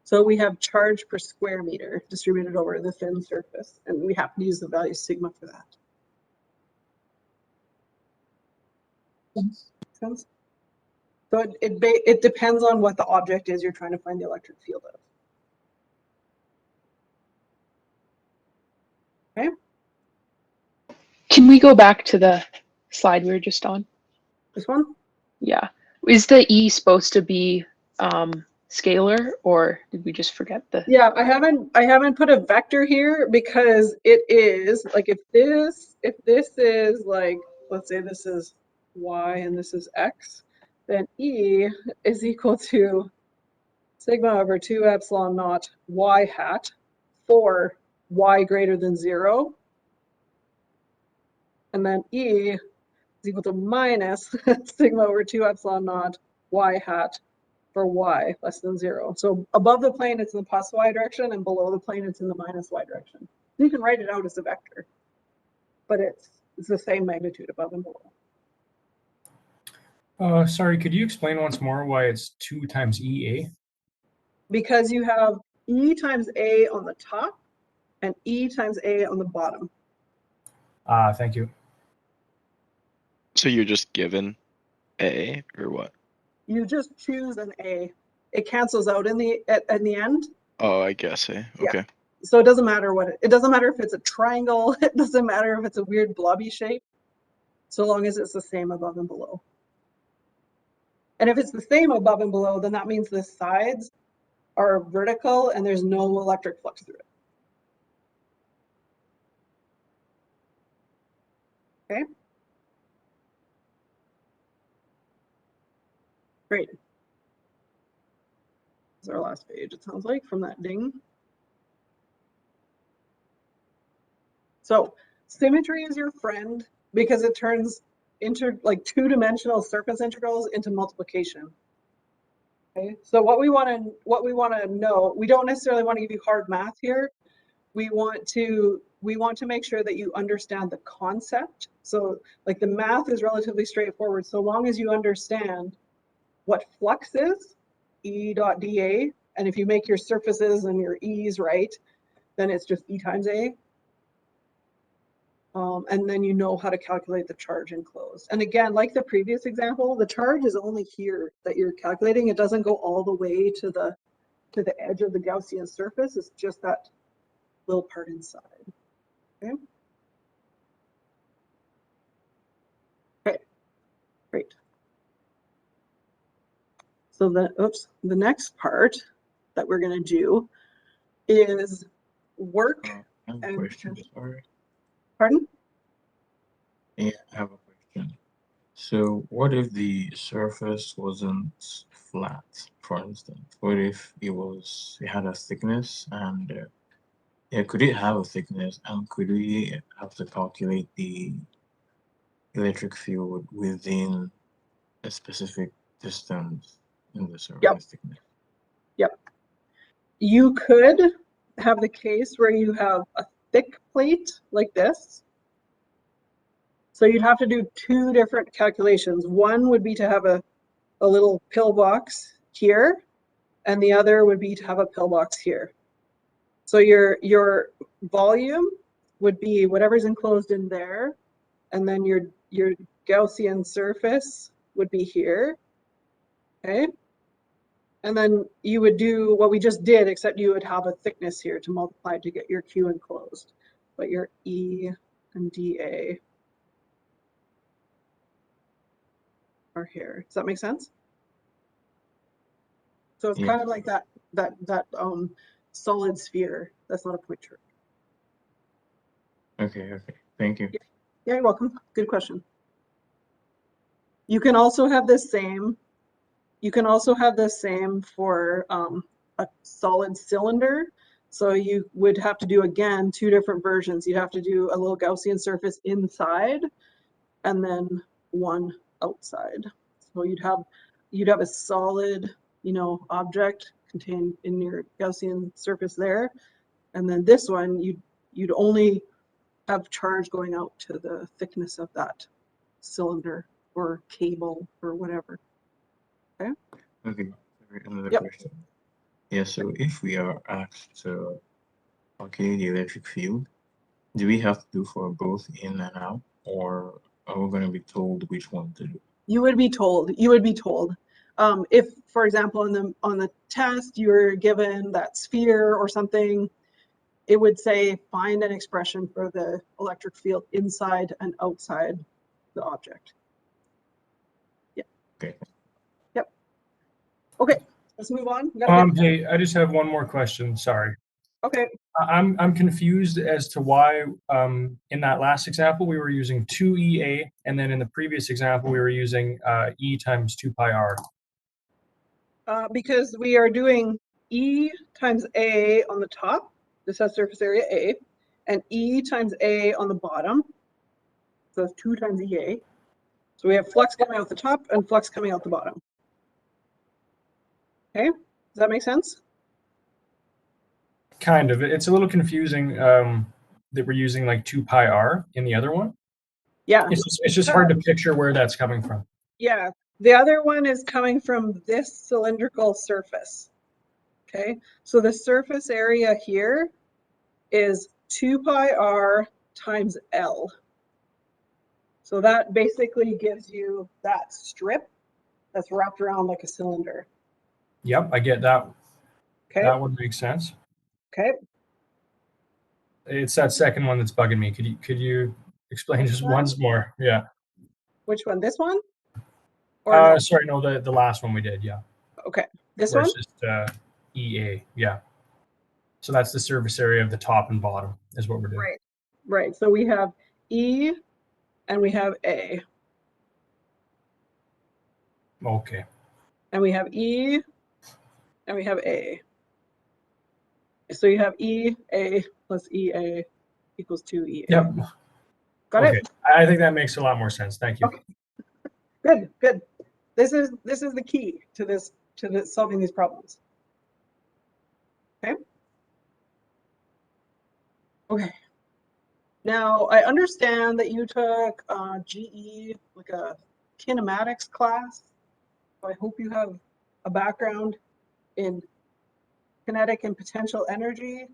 A: so we have charge per square meter distributed over the thin surface, and we have to use the value sigma for that. Makes sense? So it depends on what the object is you're trying to find the electric field of. Okay.
I: Can we go back to the slide we were just on?
A: This one?
I: Yeah. Is the E supposed to be scalar, or did we just forget the?
A: Yeah, I haven't put a vector here because it is like if this is like, let's say this is y and this is x, then E is equal to sigma over 2 epsilon naught y hat for y greater than 0. And then E is equal to minus sigma over 2 epsilon naught y hat for y less than 0. So above the plane, it's in the plus y direction, and below the plane, it's in the minus y direction. You can write it out as a vector, but it's the same magnitude above and below.
J: Sorry, could you explain once more why it's 2 times EA?
A: Because you have E times A on the top and E times A on the bottom.
J: Thank you.
M: So you're just given A or what?
A: You just choose an A. It cancels out in the end.
M: Oh, I guess A. Okay.
A: So it doesn't matter what it doesn't matter if it's a triangle. It doesn't matter if it's a weird blobby shape, so long as it's the same above and below. And if it's the same above and below, then that means the sides are vertical and there's no electric flux through it. Okay. Great. This is our last page, it sounds like, from that ding. So symmetry is your friend because it turns like two-dimensional surface integrals into multiplication. Okay, so what we want to know, we don't necessarily want to give you hard math here. We want to make sure that you understand the concept. So like the math is relatively straightforward, so long as you understand what flux is, E dot dA, and if you make your surfaces and your E's right, then it's just E times A. And then you know how to calculate the charge enclosed. And again, like the previous example, the charge is only here that you're calculating. It doesn't go all the way to the edge of the Gaussian surface. It's just that little part inside. Okay. Okay. Great. So the next part that we're going to do is work.
N: I have a question. Sorry.
A: Pardon?
N: Yeah, I have a question. So what if the surface wasn't flat, for instance? What if it had a thickness and yeah, could it have a thickness and could we have to calculate the electric field within a specific distance in the surface thickness?
A: Yep. You could have the case where you have a thick plate like this. So you'd have to do two different calculations. One would be to have a little pillbox here, and the other would be to have a pillbox here. So your volume would be whatever's enclosed in there, and then your Gaussian surface would be here. Okay. And then you would do what we just did, except you would have a thickness here to multiply to get your Q enclosed. But your E and dA are here. Does that make sense? So it's kind of like that solid sphere. That's not a point charge.
N: Okay, thank you.
A: Yeah, you're welcome. Good question. You can also have the same. You can also have the same for a solid cylinder. So you would have to do, again, two different versions. You'd have to do a little Gaussian surface inside and then one outside. So you'd have a solid, object contained in your Gaussian surface there. And then this one, you'd only have charge going out to the thickness of that cylinder or cable or whatever. Okay.
N: Okay, another question. Yeah, so if we are asked to calculate the electric field, do we have to do for both in and out, or are we going to be told which one to do?
A: You would be told. You would be told. If, for example, on the test you were given that sphere or something, it would say find an expression for the electric field inside and outside the object. Yeah.
N: Okay.
A: Yep. Okay. Let's move on.
J: Hey, I just have one more question. Sorry.
A: Okay.
J: I'm confused as to why in that last example we were using 2EA, and then in the previous example we were using E times 2 pi R.
A: Because we are doing E times A on the top. This has surface area A, and E times A on the bottom. So it's 2 times EA. So we have flux coming out the top and flux coming out the bottom. Okay, does that make sense?
J: Kind of. It's a little confusing that we're using like 2 pi r in the other one.
A: Yeah.
J: It's just hard to picture where that's coming from.
A: Yeah, the other one is coming from this cylindrical surface. Okay, so the surface area here is 2 pi r times L. So that basically gives you that strip that's wrapped around like a cylinder.
J: Yep, I get that.
A: Okay.
J: That would make sense.
A: Okay.
J: It's that second one that's bugging me. Could you explain just once more? Yeah.
A: Which one? This one? Or no?
J: Sorry, no, the last one we did. Yeah.
A: Okay. This
J: Where
A: one?
J: it's just EA. Yeah. So that's the surface area of the top and bottom is what we're doing.
A: Right. Right. So we have E and we have A.
J: Okay.
A: And we have E and we have A. So you have EA plus EA equals 2EA.
J: Yep.
A: Got
J: Okay.
A: it?
J: I think that makes a lot more sense. Thank you.
A: Okay. Good, good. This is the key to this solving these problems. Okay. Okay. Now I understand that you took GE, like a kinematics class. So I hope you have a background in kinetic and potential energy.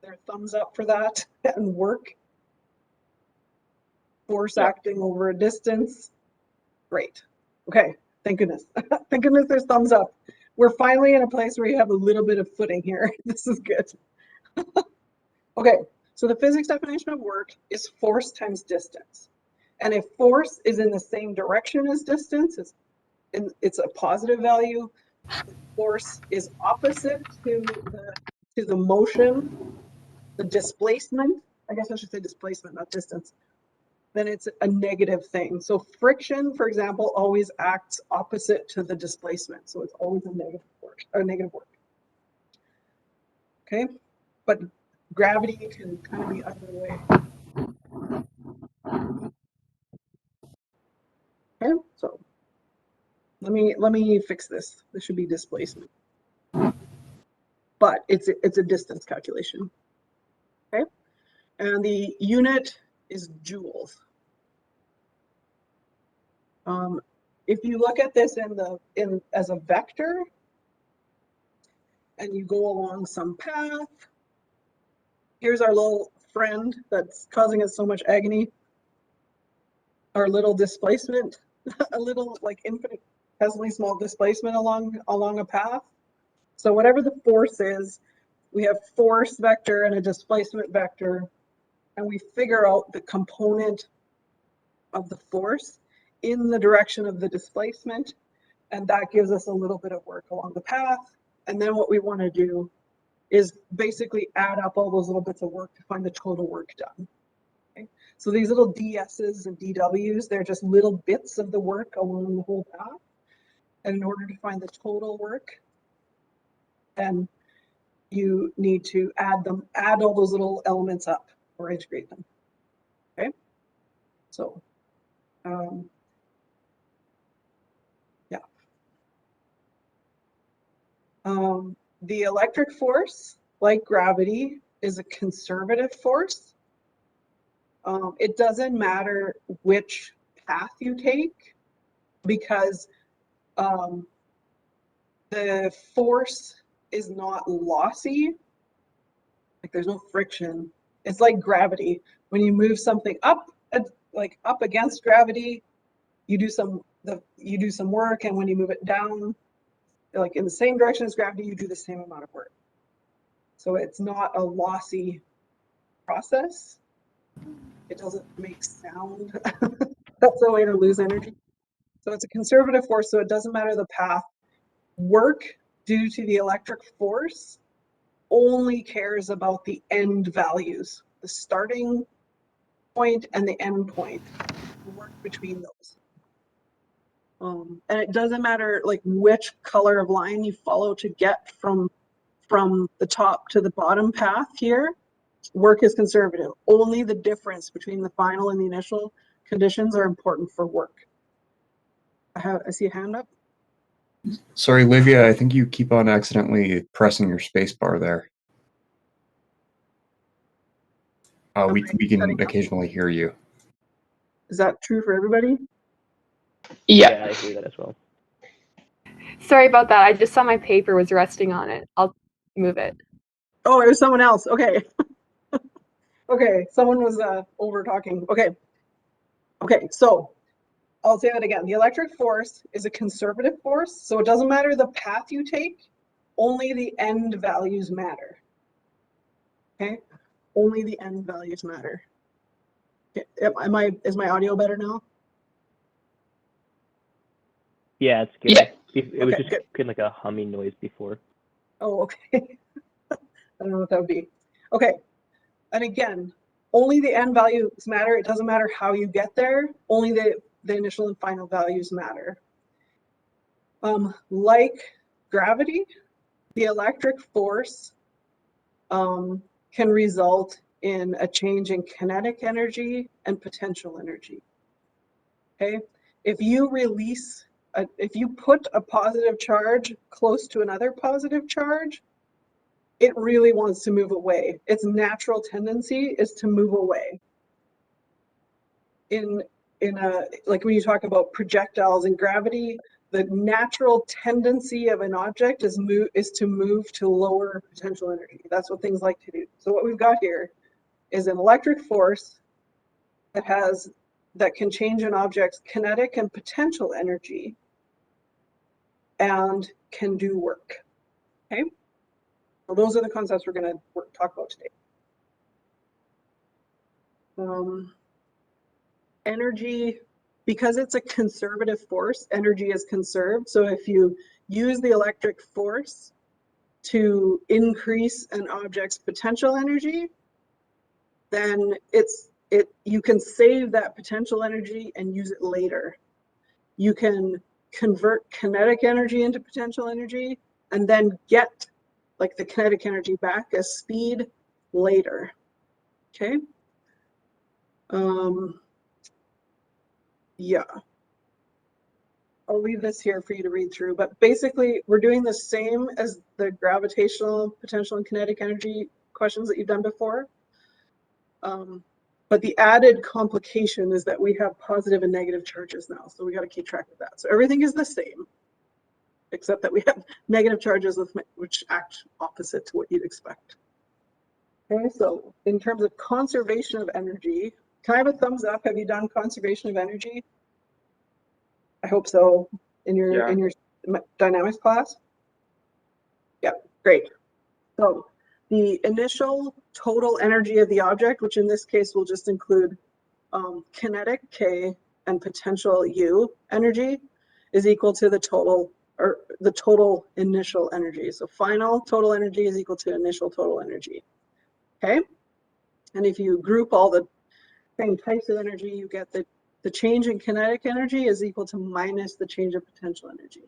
A: Their thumbs up for that and work. Force acting over a distance. Great. Okay. Thank goodness. Thank goodness there's thumbs up. We're finally in a place where you have a little bit of footing here. This is good. Okay. So the physics definition of work is force times distance. And if force is in the same direction as distance, it's a positive value. Force is opposite to the motion, the displacement. I guess I should say displacement, not distance. Then it's a negative thing. So friction, for example, always acts opposite to the displacement. So it's always a negative work or negative work. Okay, but gravity can kind of be either way. Okay, so let me fix this. This should be displacement, but it's a distance calculation. Okay, and the unit is joules. If you look at this as a vector, and you go along some path, here's our little friend that's causing us so much agony. Our little displacement, a little like infinitesimally small displacement along a path. So whatever the force is, we have force vector and a displacement vector, and we figure out the component of the force in the direction of the displacement, and that gives us a little bit of work along the path. And then what we want to do is basically add up all those little bits of work to find the total work done. Okay? So these little DS's and DW's, they're just little bits of the work along the whole path. And in order to find the total work, then you need to add all those little elements up or integrate them. Okay, so yeah. The electric force, like gravity, is a conservative force. It doesn't matter which path you take, because the force is not lossy. Like there's no friction. It's like gravity. When you move something up, like up against gravity, you do some work, and when you move it down, like in the same direction as gravity, you do the same amount of work. So it's not a lossy process. It doesn't make sound. That's a way to lose energy. So it's a conservative force, so it doesn't matter the path. Work due to the electric force only cares about the end values, the starting point and the end point, the work between those. And it doesn't matter like which color of line you follow to get from the top to the bottom path here. Work is conservative. Only the difference between the final and the initial conditions are important for work. I see a hand up.
O: Sorry, Livia, I think you keep on accidentally pressing your space bar there. We can occasionally hear you.
A: Is that true for everybody?
L: Yeah, I hear that as well.
B: Sorry about that. I just saw my paper was resting on it. I'll move it.
A: Oh, it was someone else. Okay. Okay, someone was over talking. Okay. Okay, so I'll say that again. The electric force is a conservative force, so it doesn't matter the path you take, only the end values matter. Okay? Only the end values matter. Okay. Is my audio better now?
L: Yeah, it's good.
I: Yeah.
L: It was
A: Okay,
L: just
A: good.
L: getting like a humming noise before.
A: Oh, okay. I don't know what that would be. Okay. And again, only the end values matter. It doesn't matter how you get there. Only the initial and final values matter. Like gravity, the electric force can result in a change in kinetic energy and potential energy. Okay, if you if you put a positive charge close to another positive charge, it really wants to move away. Its natural tendency is to move away. Like when you talk about projectiles and gravity, the natural tendency of an object is to move to lower potential energy. That's what things like to do. So what we've got here is an electric force that can change an object's kinetic and potential energy and can do work. Okay, so those are the concepts we're going to talk about today. Energy, because it's a conservative force, energy is conserved. So if you use the electric force to increase an object's potential energy, then you can save that potential energy and use it later. You can convert kinetic energy into potential energy and then get like the kinetic energy back as speed later. Okay. Yeah. I'll leave this here for you to read through, but basically we're doing the same as the gravitational potential and kinetic energy questions that you've done before. But the added complication is that we have positive and negative charges now, so we got to keep track of that. So everything is the same, except that we have negative charges which act opposite to what you'd expect. Okay, so in terms of conservation of energy, can I have a thumbs up? Have you done conservation of energy? I hope so. In your dynamics class? Yeah, great. So the initial total energy of the object, which in this case will just include kinetic K and potential U energy, is equal to the total initial energy. So final total energy is equal to initial total energy. Okay? And if you group all the same types of energy, you get that the change in kinetic energy is equal to minus the change of potential energy.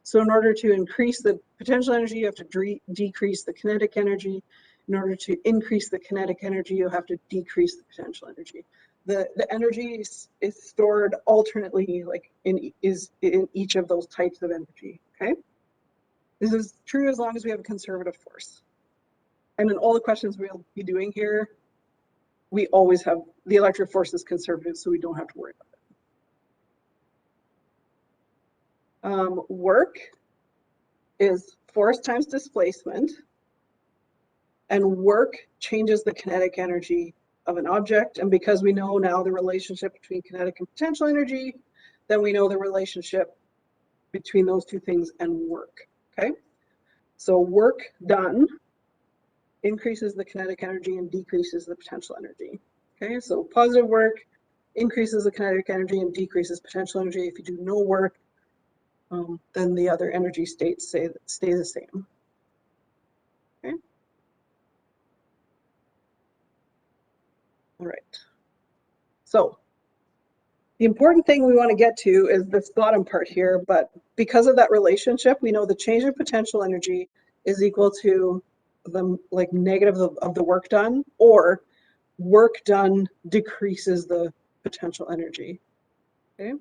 A: So in order to increase the potential energy, you have to decrease the kinetic energy. In order to increase the kinetic energy, you have to decrease the potential energy. The energy is stored alternately, like in each of those types of energy. Okay, this is true as long as we have a conservative force. And in all the questions we'll be doing here, we always have the electric force is conservative, so we don't have to worry about it. Work is force times displacement, and work changes the kinetic energy of an object. And because we know now the relationship between kinetic and potential energy, then we know the relationship between those two things and work. Okay, so work done increases the kinetic energy and decreases the potential energy. Okay, so positive work increases the kinetic energy and decreases potential energy. If you do no work, then the other energy states stay the same. Okay. All right. So The important thing we want to get to is this bottom part here, but because of that relationship, we know the change in potential energy is equal to the like negative of the work done, or work done decreases the potential energy. Okay.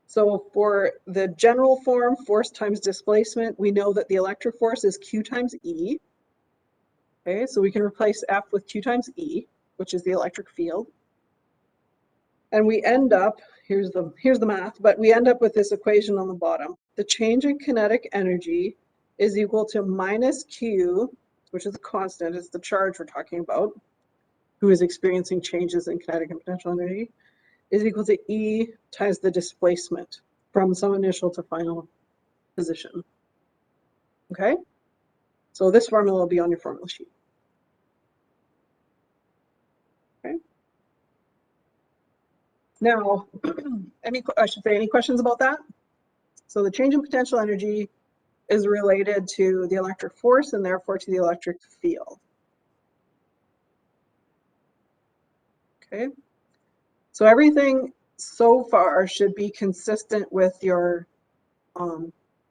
A: So for the general form, force times displacement, we know that the electric force is Q times E. Okay, so we can replace F with Q times E, which is the electric field. And we end up, here's the math, but we end up with this equation on the bottom. The change in kinetic energy is equal to minus Q, which is a constant, it's the charge we're talking about, who is experiencing changes in kinetic and potential energy, is equal to E times the displacement from some initial to final position. Okay? So this formula will be on your formula sheet. Okay? Now, any questions about that? So the change in potential energy is related to the electric force and therefore to the electric field. Okay? So everything so far should be consistent with your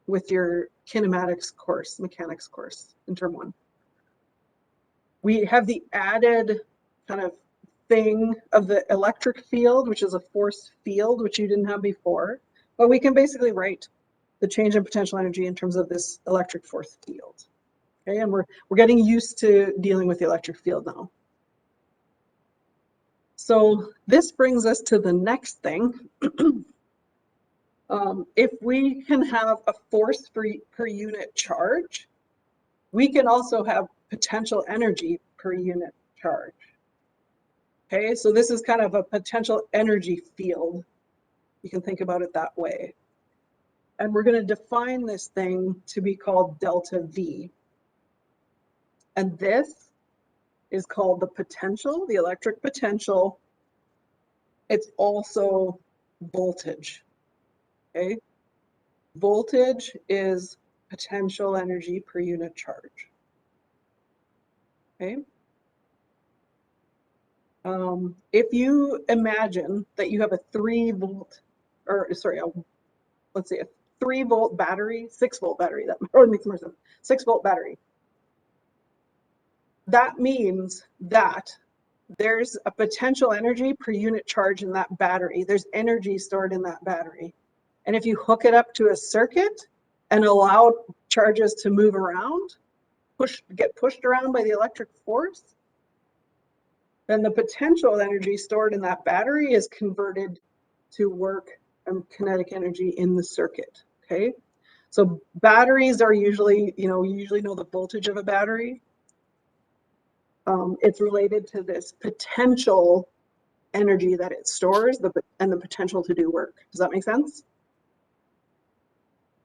A: kinematics course, mechanics course in term 1. We have the added kind of thing of the electric field, which is a force field, which you didn't have before, but we can basically write the change in potential energy in terms of this electric force field. Okay, and we're getting used to dealing with the electric field now. So this brings us to the next thing. If we can have a force per unit charge, we can also have potential energy per unit charge. Okay, so this is kind of a potential energy field. You can think about it that way. And we're going to define this thing to be called delta V. And this is called the potential, the electric potential. It's also voltage. Okay, voltage is potential energy per unit charge. Okay. If you imagine that you have a 3 volt, or sorry, let's say a 3 volt battery, 6 volt battery, that probably makes more sense, 6 volt battery. That means that there's a potential energy per unit charge in that battery. There's energy stored in that battery. And if you hook it up to a circuit and allow charges to move around, get pushed around by the electric force, then the potential energy stored in that battery is converted to work and kinetic energy in the circuit. Okay, so batteries are usually, you usually know the voltage of a battery. It's related to this potential energy that it stores and the potential to do work. Does that make sense?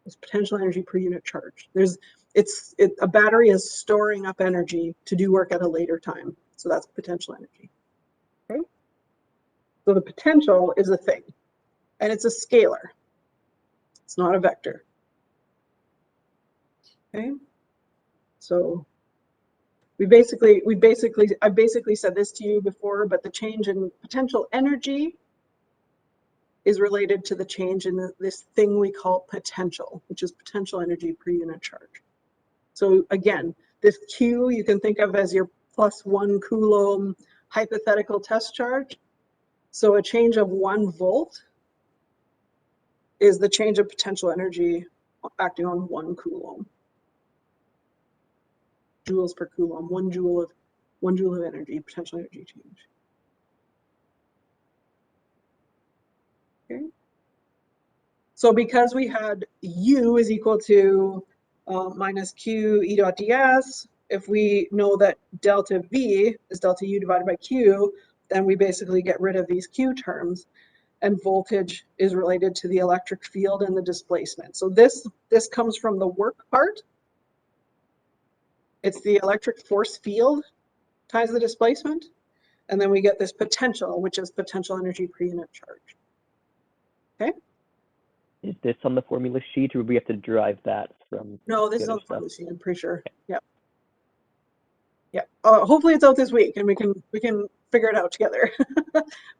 A: It's potential energy per unit charge. A battery is storing up energy to do work at a later time. So that's potential energy. Okay. So the potential is a thing, and it's a scalar. It's not a vector. Okay. So I basically said this to you before, but the change in potential energy is related to the change in this thing we call potential, which is potential energy per unit charge. So again, this Q you can think of as your +1 Coulomb hypothetical test charge. So a change of 1 volt is the change of potential energy acting on 1 Coulomb. Joules per Coulomb, 1 joule of energy, potential energy change. Okay. So because we had U is equal to minus Q E dot ds, if we know that delta V is delta U divided by Q, then we basically get rid of these Q terms, and voltage is related to the electric field and the displacement. So this comes from the work part. It's the electric force field times the displacement, and then we get this potential, which is potential energy per unit charge. Okay.
L: Is this on the formula sheet, or do we have to derive that from?
A: No, this is on the formula sheet, I'm pretty sure. Yep. Yeah, hopefully it's out this week and we can figure it out together.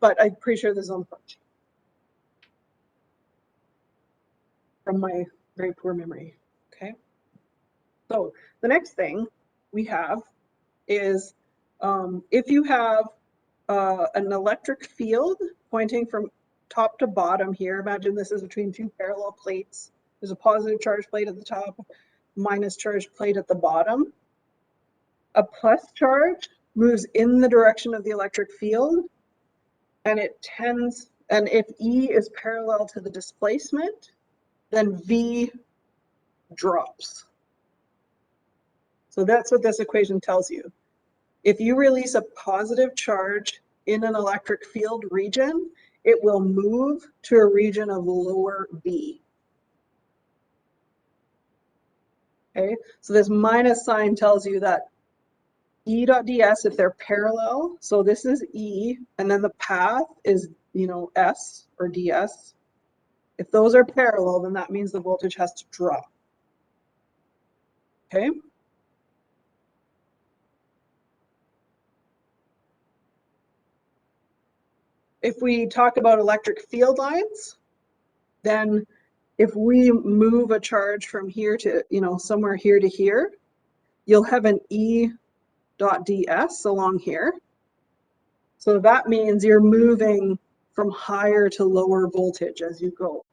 A: But I'm pretty sure this is on the front sheet. From my very poor memory. Okay. So the next thing we have is if you have an electric field pointing from top to bottom here, imagine this is between two parallel plates. There's a positive charge plate at the top, minus charge plate at the bottom. A plus charge moves in the direction of the electric field, and it tends, and if E is parallel to the displacement, then V drops. So that's what this equation tells you. If you release a positive charge in an electric field region, it will move to a region of lower V. Okay, so this minus sign tells you that E dot ds, if they're parallel, so this is E, and then the path is, you know, S or ds. If those are parallel, then that means the voltage has to drop. Okay. If we talk about electric field lines, then if we move a charge from here to, you know, somewhere here to here, you'll have an E dot ds along here. So that means you're moving from higher to lower voltage as you go.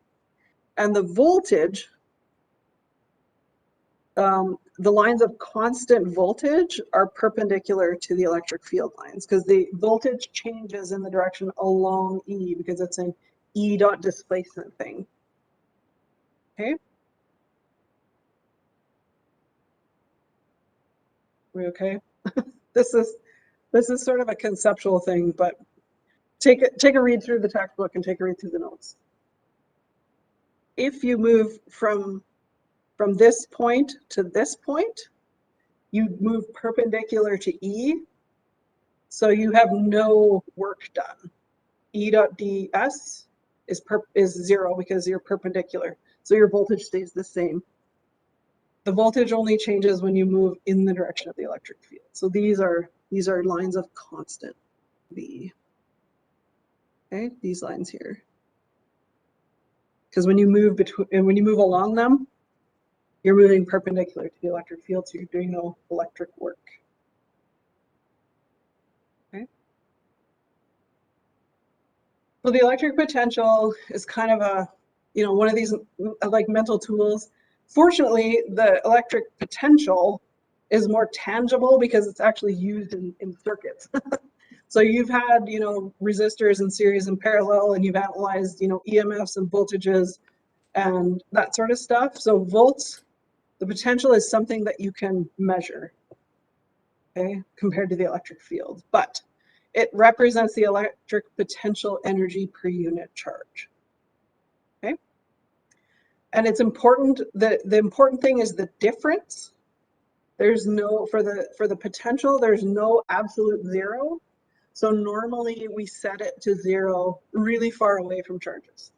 A: And the voltage, the lines of constant voltage are perpendicular to the electric field lines because the voltage changes in the direction along E because it's an E dot displacement thing. Okay. We okay? This is sort of a conceptual thing, but take a read through the textbook and take a read through the notes. If you move from this point to this point, you move perpendicular to E, so you have no work done. E dot ds is 0 because you're perpendicular, so your voltage stays the same. The voltage only changes when you move in the direction of the electric field. So these are lines of constant V. Okay, these lines here. Because when you move between and when you move along them, you're moving perpendicular to the electric field, so you're doing no electric work. Okay. So the electric potential is kind of a, you know, one of these like mental tools. Fortunately, the electric potential is more tangible because it's actually used in circuits. So you've had, you know, resistors in series and parallel, and you've analyzed, you know, EMFs and voltages and that sort of stuff. So volts, the potential is something that you can measure, okay, compared to the electric field, but it represents the electric potential energy per unit charge. Okay. And it's important that the important thing is the difference. There's no, for the potential, there's no absolute zero. So normally we set it to 0 really far away from charges.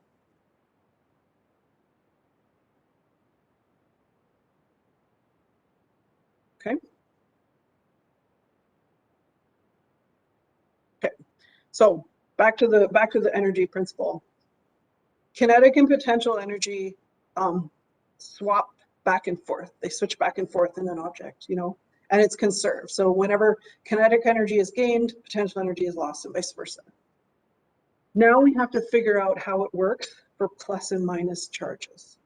A: Okay. Okay. So back to the energy principle. Kinetic and potential energy swap back and forth. They switch back and forth in an object, you know, and it's conserved. So whenever kinetic energy is gained, potential energy is lost, and vice versa. Now we have to figure out how it works for plus and minus charges.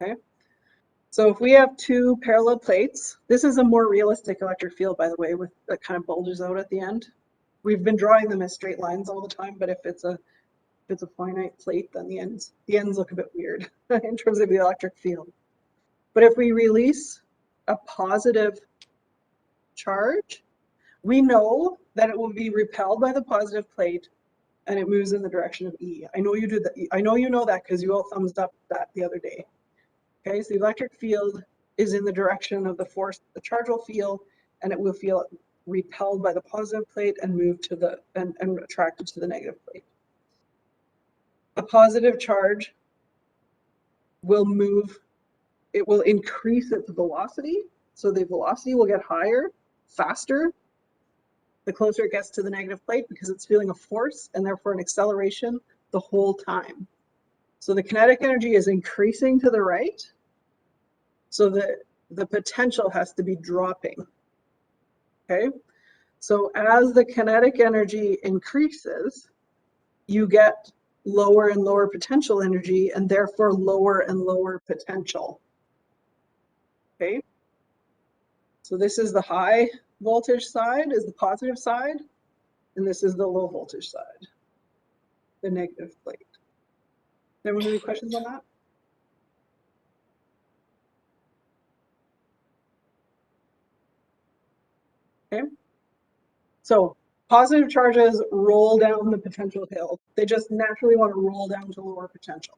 A: Okay. So if we have two parallel plates, this is a more realistic electric field, by the way, with that kind of bulges out at the end. We've been drawing them as straight lines all the time, but if it's a finite plate, then the ends look a bit weird in terms of the electric field. But if we release a positive charge, we know that it will be repelled by the positive plate and it moves in the direction of E. I know you do that. I know you know that because you all thumbs up that the other day. Okay, so the electric field is in the direction of the force the charge will feel, and it will feel repelled by the positive plate and move to the and attracted to the negative plate. A positive charge will move, it will increase its velocity, so the velocity will get higher faster the closer it gets to the negative plate, because it's feeling a force and therefore an acceleration the whole time. So the kinetic energy is increasing to the right, so that the potential has to be dropping. Okay, so as the kinetic energy increases, you get lower and lower potential energy and therefore lower and lower potential. Okay, so this is the high voltage side, is the positive side, and this is the low voltage side, the negative plate. Anyone have any questions on that? Okay, so positive charges roll down the potential hill. They just naturally want to roll down to lower potential.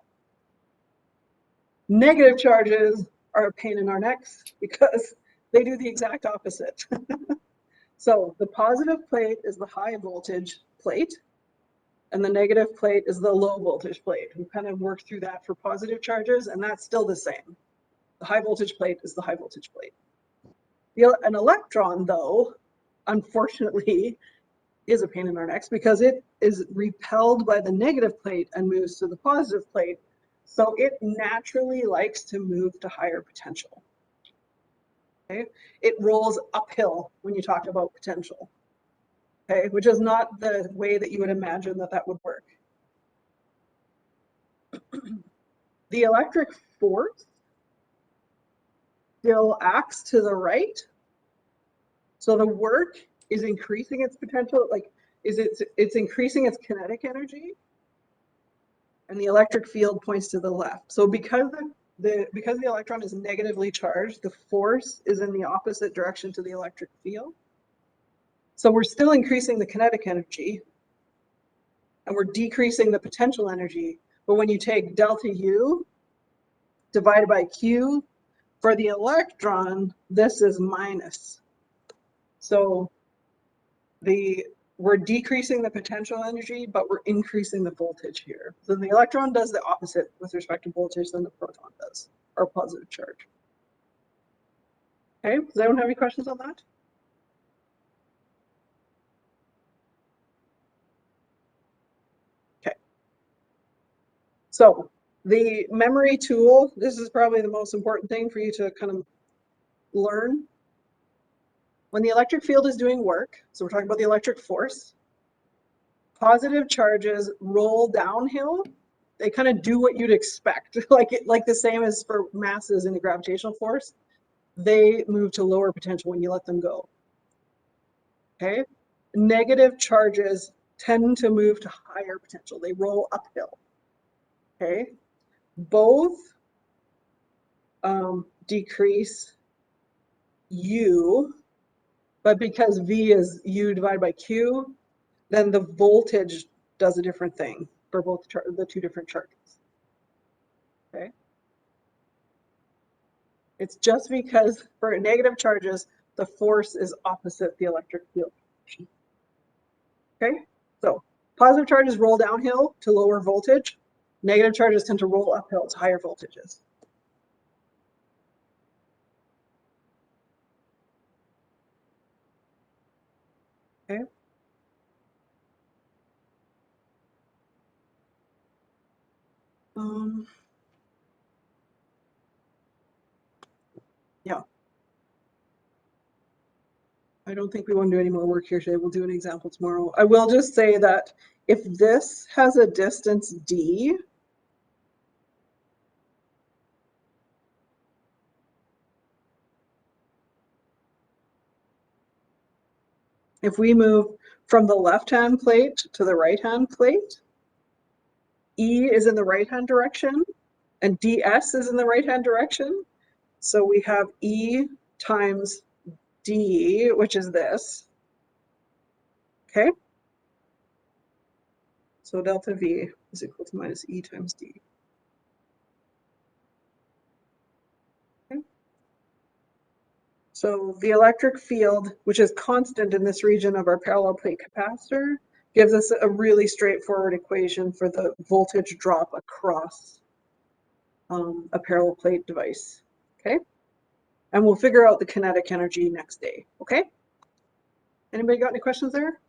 A: Negative charges are a pain in our necks because they do the exact opposite. So the positive plate is the high voltage plate, and the negative plate is the low voltage plate. We kind of worked through that for positive charges, and that's still the same. The high voltage plate is the high voltage plate. An electron, though, unfortunately, is a pain in our necks because it is repelled by the negative plate and moves to the positive plate. So it naturally likes to move to higher potential. Okay, it rolls uphill when you talk about potential. Okay, which is not the way that you would imagine that that would work. The electric force still acts to the right. So the work is increasing its potential, like it's increasing its kinetic energy, and the electric field points to the left. So because the electron is negatively charged, the force is in the opposite direction to the electric field. So we're still increasing the kinetic energy, and we're decreasing the potential energy. But when you take delta U divided by Q, for the electron, this is minus. So we're decreasing the potential energy, but we're increasing the voltage here. So the electron does the opposite with respect to voltage than the proton does, or positive charge. Okay, does anyone have any questions on that? Okay. So the memory tool, this is probably the most important thing for you to kind of learn. When the electric field is doing work, so we're talking about the electric force, positive charges roll downhill. They kind of do what you'd expect, like the same as for masses in the gravitational force. They move to lower potential when you let them go. Okay, negative charges tend to move to higher potential. They roll uphill. Okay, both decrease U, but because V is U divided by Q, then the voltage does a different thing for both the two different charges. Okay, it's just because for negative charges, the force is opposite the electric field. Okay, so positive charges roll downhill to lower voltage. Negative charges tend to roll uphill to higher voltages. Okay. Yeah. I don't think we want to do any more work here today. We'll do an example tomorrow. I will just say that if this has a distance d, if we move from the left-hand plate to the right-hand plate, E is in the right-hand direction and ds is in the right-hand direction. So we have E times d, which is this. Okay. So delta V is equal to minus E times d. Okay. So the electric field, which is constant in this region of our parallel plate capacitor, gives us a really straightforward equation for the voltage drop across a parallel plate device. Okay. And we'll figure out the kinetic energy next day. Okay. Anybody got any questions there?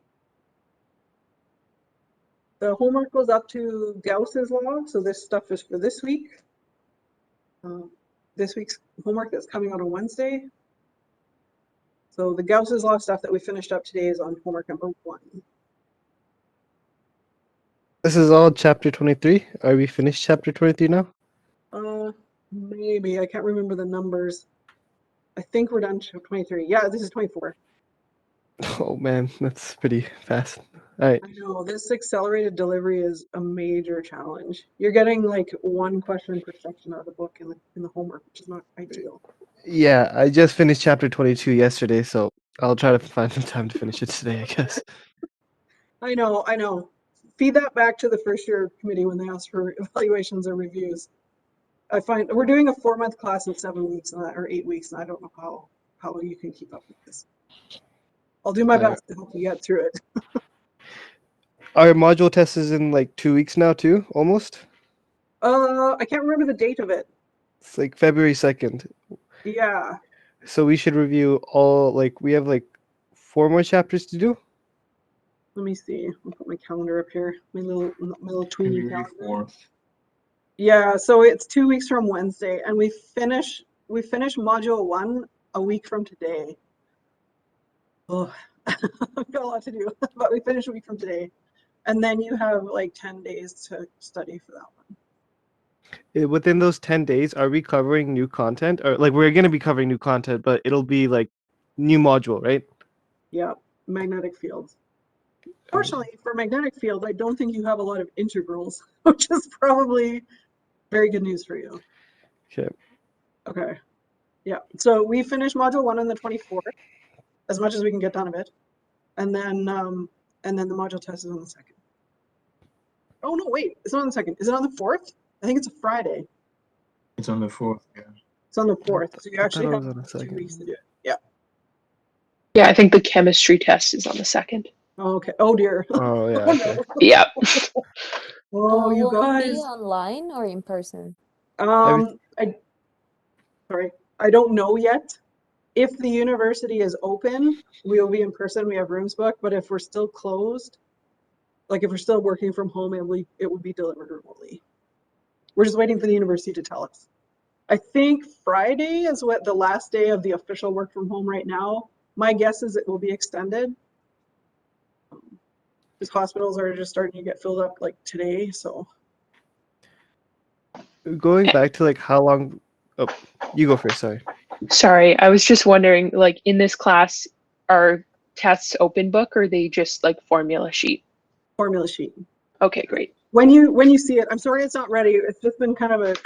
A: The homework goes up to Gauss's law, so this stuff is for this week. This week's homework that's coming out on Wednesday. So the Gauss's law stuff that we finished up today is on homework number 1.
H: This is all chapter 23. Are we finished chapter 23 now?
A: Maybe. I can't remember the numbers. I think we're done to 23. Yeah, this is 24.
H: Oh man, that's pretty fast. All right.
A: I know this accelerated delivery is a major challenge. You're getting like 1 question per section out of the book in the homework, which is not ideal.
H: Yeah, I just finished chapter 22 yesterday, so I'll try to find some time to finish it today, I guess.
A: I know. Feed that back to the first year committee when they ask for evaluations or reviews. I find we're doing a 4-month class in 7 weeks or 8 weeks, and I don't know how you can keep up with this. I'll do my best to help you get through it.
H: Our module test is in like 2 weeks now too, almost.
A: I can't remember the date of it.
H: It's like February 2nd.
A: Yeah.
H: So we should review all, like, we have like 4 more chapters to do.
A: Let me see. I'll put my calendar up here. My little tweeny
N: February
A: calendar.
N: 4th.
A: Yeah, so it's 2 weeks from Wednesday, and we finish module 1 a week from today. Oh, I've got a lot to do, but we finish a week from today, and then you have like 10 days to study for that one.
H: Within those 10 days, are we covering new content? Or like we're going to be covering new content, but it'll be like new module, right?
A: Yeah, magnetic fields. Fortunately, for magnetic field, I don't think you have a lot of integrals, which is probably very good news for you.
H: Okay.
A: Okay. Yeah. So we finish module 1 on the 24th, as much as we can get done of it, and then the module test is on the 2nd. Oh no, wait, it's not on the 2nd. Is it on the 4th? I think it's a Friday.
N: It's on the 4th, yeah.
A: It's on the 4th, so you actually
H: it
A: have
H: was on the
A: 2
H: 2nd.
A: weeks to do it. Yeah.
I: Yeah, I think the chemistry test is on the 2nd.
A: Oh, okay. Oh dear.
H: Oh yeah.
A: Oh,
H: Okay.
A: no.
I: Yeah.
A: Oh, you
P: Will it be
A: guys.
P: online or in person?
A: I don't know yet. If the university is open, we will be in person. We have rooms booked, but if we're still closed, like if we're still working from home, it would be delivered remotely. We're just waiting for the university to tell us. I think Friday is what the last day of the official work from home right now. My guess is it will be extended. Because hospitals are just starting to get filled up like today, so.
H: Going back to like how long. Oh, you go first. Sorry.
I: Sorry, I was just wondering, like in this class, are tests open book or are they just like formula sheet?
A: Formula sheet.
I: Okay, great.
A: When you see it, I'm sorry it's not ready. It's just been kind of a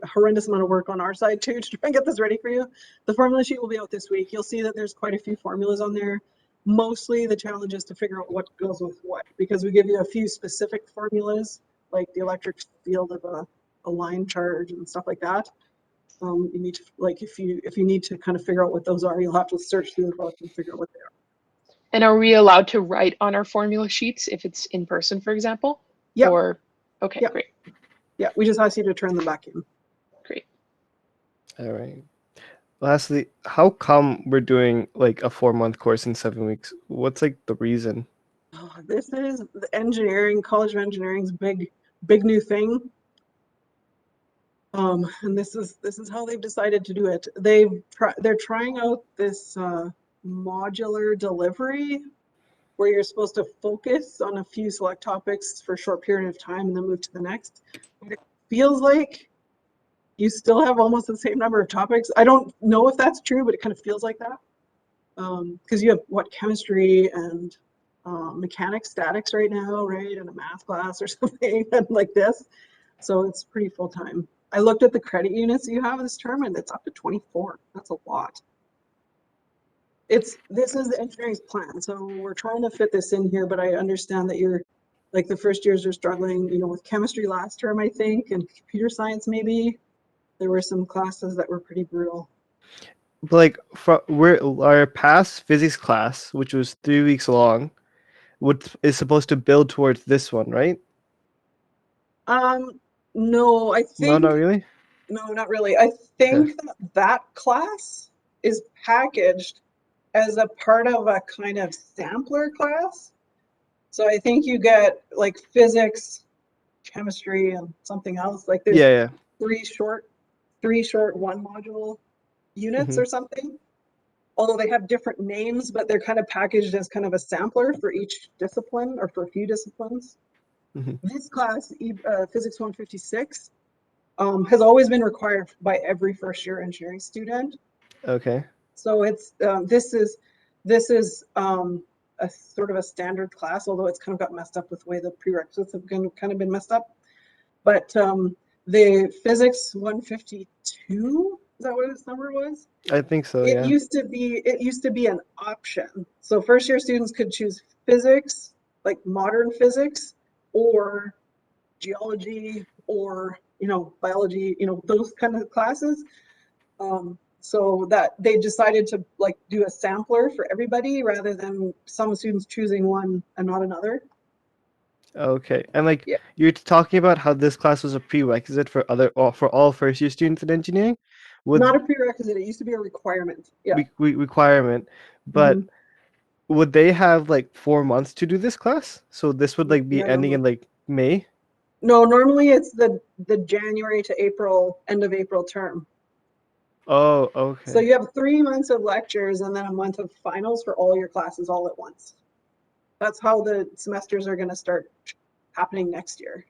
A: horrendous amount of work on our side too to try and get this ready for you. The formula sheet will be out this week. You'll see that there's quite a few formulas on there. Mostly the challenge is to figure out what goes with what, because we give you a few specific formulas, like the electric field of a line charge and stuff like that. You need to, like, if you need to kind of figure out what those are, you'll have to search through the book and figure out what they are.
I: And are we allowed to write on our formula sheets if it's in person, for example?
A: Yeah.
I: Or okay,
A: Yep.
I: great.
A: Yeah, we just ask you to turn them back in.
I: Great.
H: All right. Lastly, how come we're doing like a 4-month course in 7 weeks? What's like the reason?
A: Oh, this is the engineering, College of Engineering's big new thing. And this is how they've decided to do it. They're trying out this modular delivery where you're supposed to focus on a few select topics for a short period of time and then move to the next. But it feels like you still have almost the same number of topics. I don't know if that's true, but it kind of feels like that. Because you have chemistry and mechanics, statics right now, right? And a math class or something like this. So it's pretty full time. I looked at the credit units you have this term and it's up to 24. That's a lot. This is the engineering's plan. So we're trying to fit this in here, but I understand that you're like the first years are struggling, with chemistry last term, I think, and computer science maybe. There were some classes that were pretty brutal.
H: But like our past physics class, which was 3 weeks long, is supposed to build towards this one, right?
A: No, I think
H: No, not really.
A: No, not really. I think that class is packaged as a part of a kind of sampler class. So I think you get like physics, chemistry, and something else. Like there's
H: Yeah.
A: three short 1 module units
H: Mhm.
A: or something. Although they have different names, but they're kind of packaged as kind of a sampler for each discipline or for a few disciplines.
H: Mhm.
A: This class, Physics 156, has always been required by every first-year engineering student.
H: Okay.
A: So it's this is a sort of a standard class, although it's kind of got messed up with the way the prerequisites have kind of been messed up. But the Physics 152, is that what its number was?
H: I think so.
A: It
H: Yeah.
A: used to be an option. So first-year students could choose physics, like modern physics, or geology, or biology, those kind of classes. So that they decided to like do a sampler for everybody rather than some students choosing one and not another.
H: Okay. And like
A: Yeah.
H: you're talking about how this class was a prerequisite for for all first year students in engineering. Would
A: Not a prerequisite. It used to be a requirement. Yeah.
H: requirement, but would they have like 4 months to do this class? So this would like be
A: I don't
H: ending in
A: know.
H: like May?
A: No, normally it's the January to April, end of April term.
H: Oh, okay.
A: So you have 3 months of lectures and then a month of finals for all your classes all at once. That's how the semesters are going to start happening next year.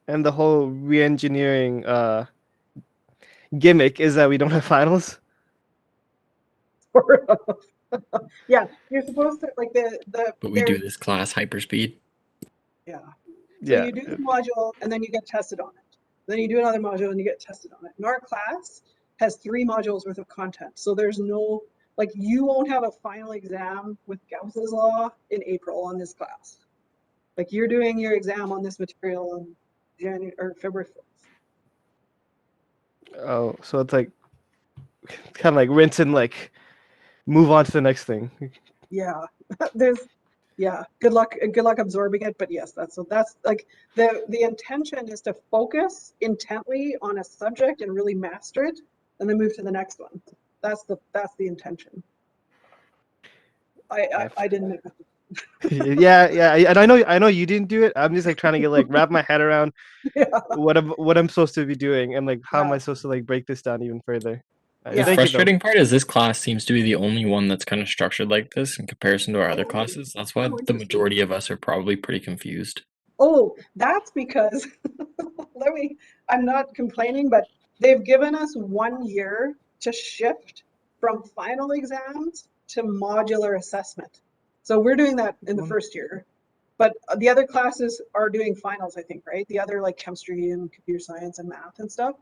H: And the whole re-engineering gimmick is that we don't have finals.
A: Yeah, you're supposed to like
G: But we do this class hyperspeed.
A: Yeah. So
H: Yeah.
A: you do the module and then you get tested on it. Then you do another module and you get tested on it. And our class has 3 modules worth of content. So there's no, like, you won't have a final exam with Gauss's law in April on this class. Like, you're doing your exam on this material on January or February 4th.
H: Oh, so it's like kind of like rinse and like move on to the next thing.
A: Yeah. Good luck absorbing it, but yes, that's like the intention is to focus intently on a subject and really master it and then move to the next one. That's the intention. I didn't make that.
H: Yeah, and I know you didn't do it. I'm just like trying to get like wrap my head around what I'm supposed to be doing and like how am I supposed to like break this down even further.
G: The
H: Thank you, though.
G: frustrating part is this class seems to be the only one that's kind of structured like this in comparison to our other classes. That's why the majority of us are probably pretty confused.
A: Oh, that's because I'm not complaining, but they've given us 1 year to shift from final exams to modular assessment. So we're doing that in the first year, but the other classes are doing finals, I think, right? The other like chemistry and computer science and math and stuff.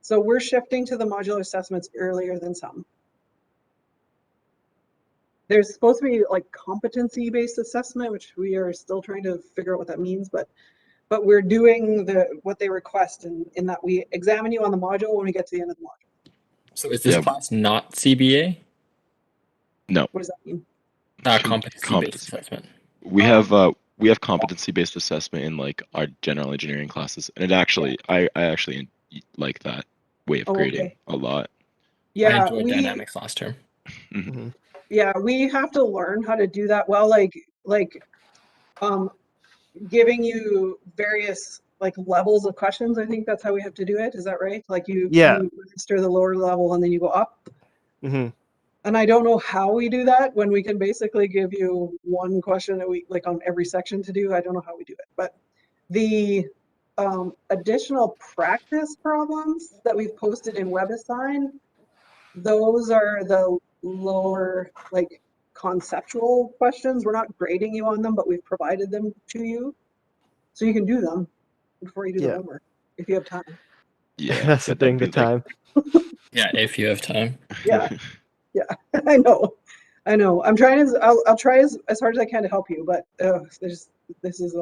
A: So we're shifting to the modular assessments earlier than some. There's supposed to be like competency-based assessment, which we are still trying to figure out what that means, but we're doing what they request in that we examine you on the module when we get to the end of the module.
G: So is this class not CBA?
M: No.
A: What does that mean?
G: Competency-based assessment.
M: We have competency-based assessment in like our general engineering classes, and it actually I actually like that way of grading a lot.
A: Yeah,
G: I enjoyed dynamics last term.
A: Yeah, we have to learn how to do that well, like giving you various like levels of questions. I think that's how we have to do it. Is that right? Like you master the lower level and then you go up. And I don't know how we do that when we can basically give you one question a week, like on every section to do. I don't know how we do it, but the additional practice problems that we've posted in WebAssign, those are the lower like conceptual questions. We're not grading you on them, but we've provided them to you. So you can do them before you do the homework, if you have time.
M: Yeah.
H: That's the thing, the time.
G: Yeah, if you have time.
A: Yeah. I know. I'm trying I'll try as hard as I can to help you, but this is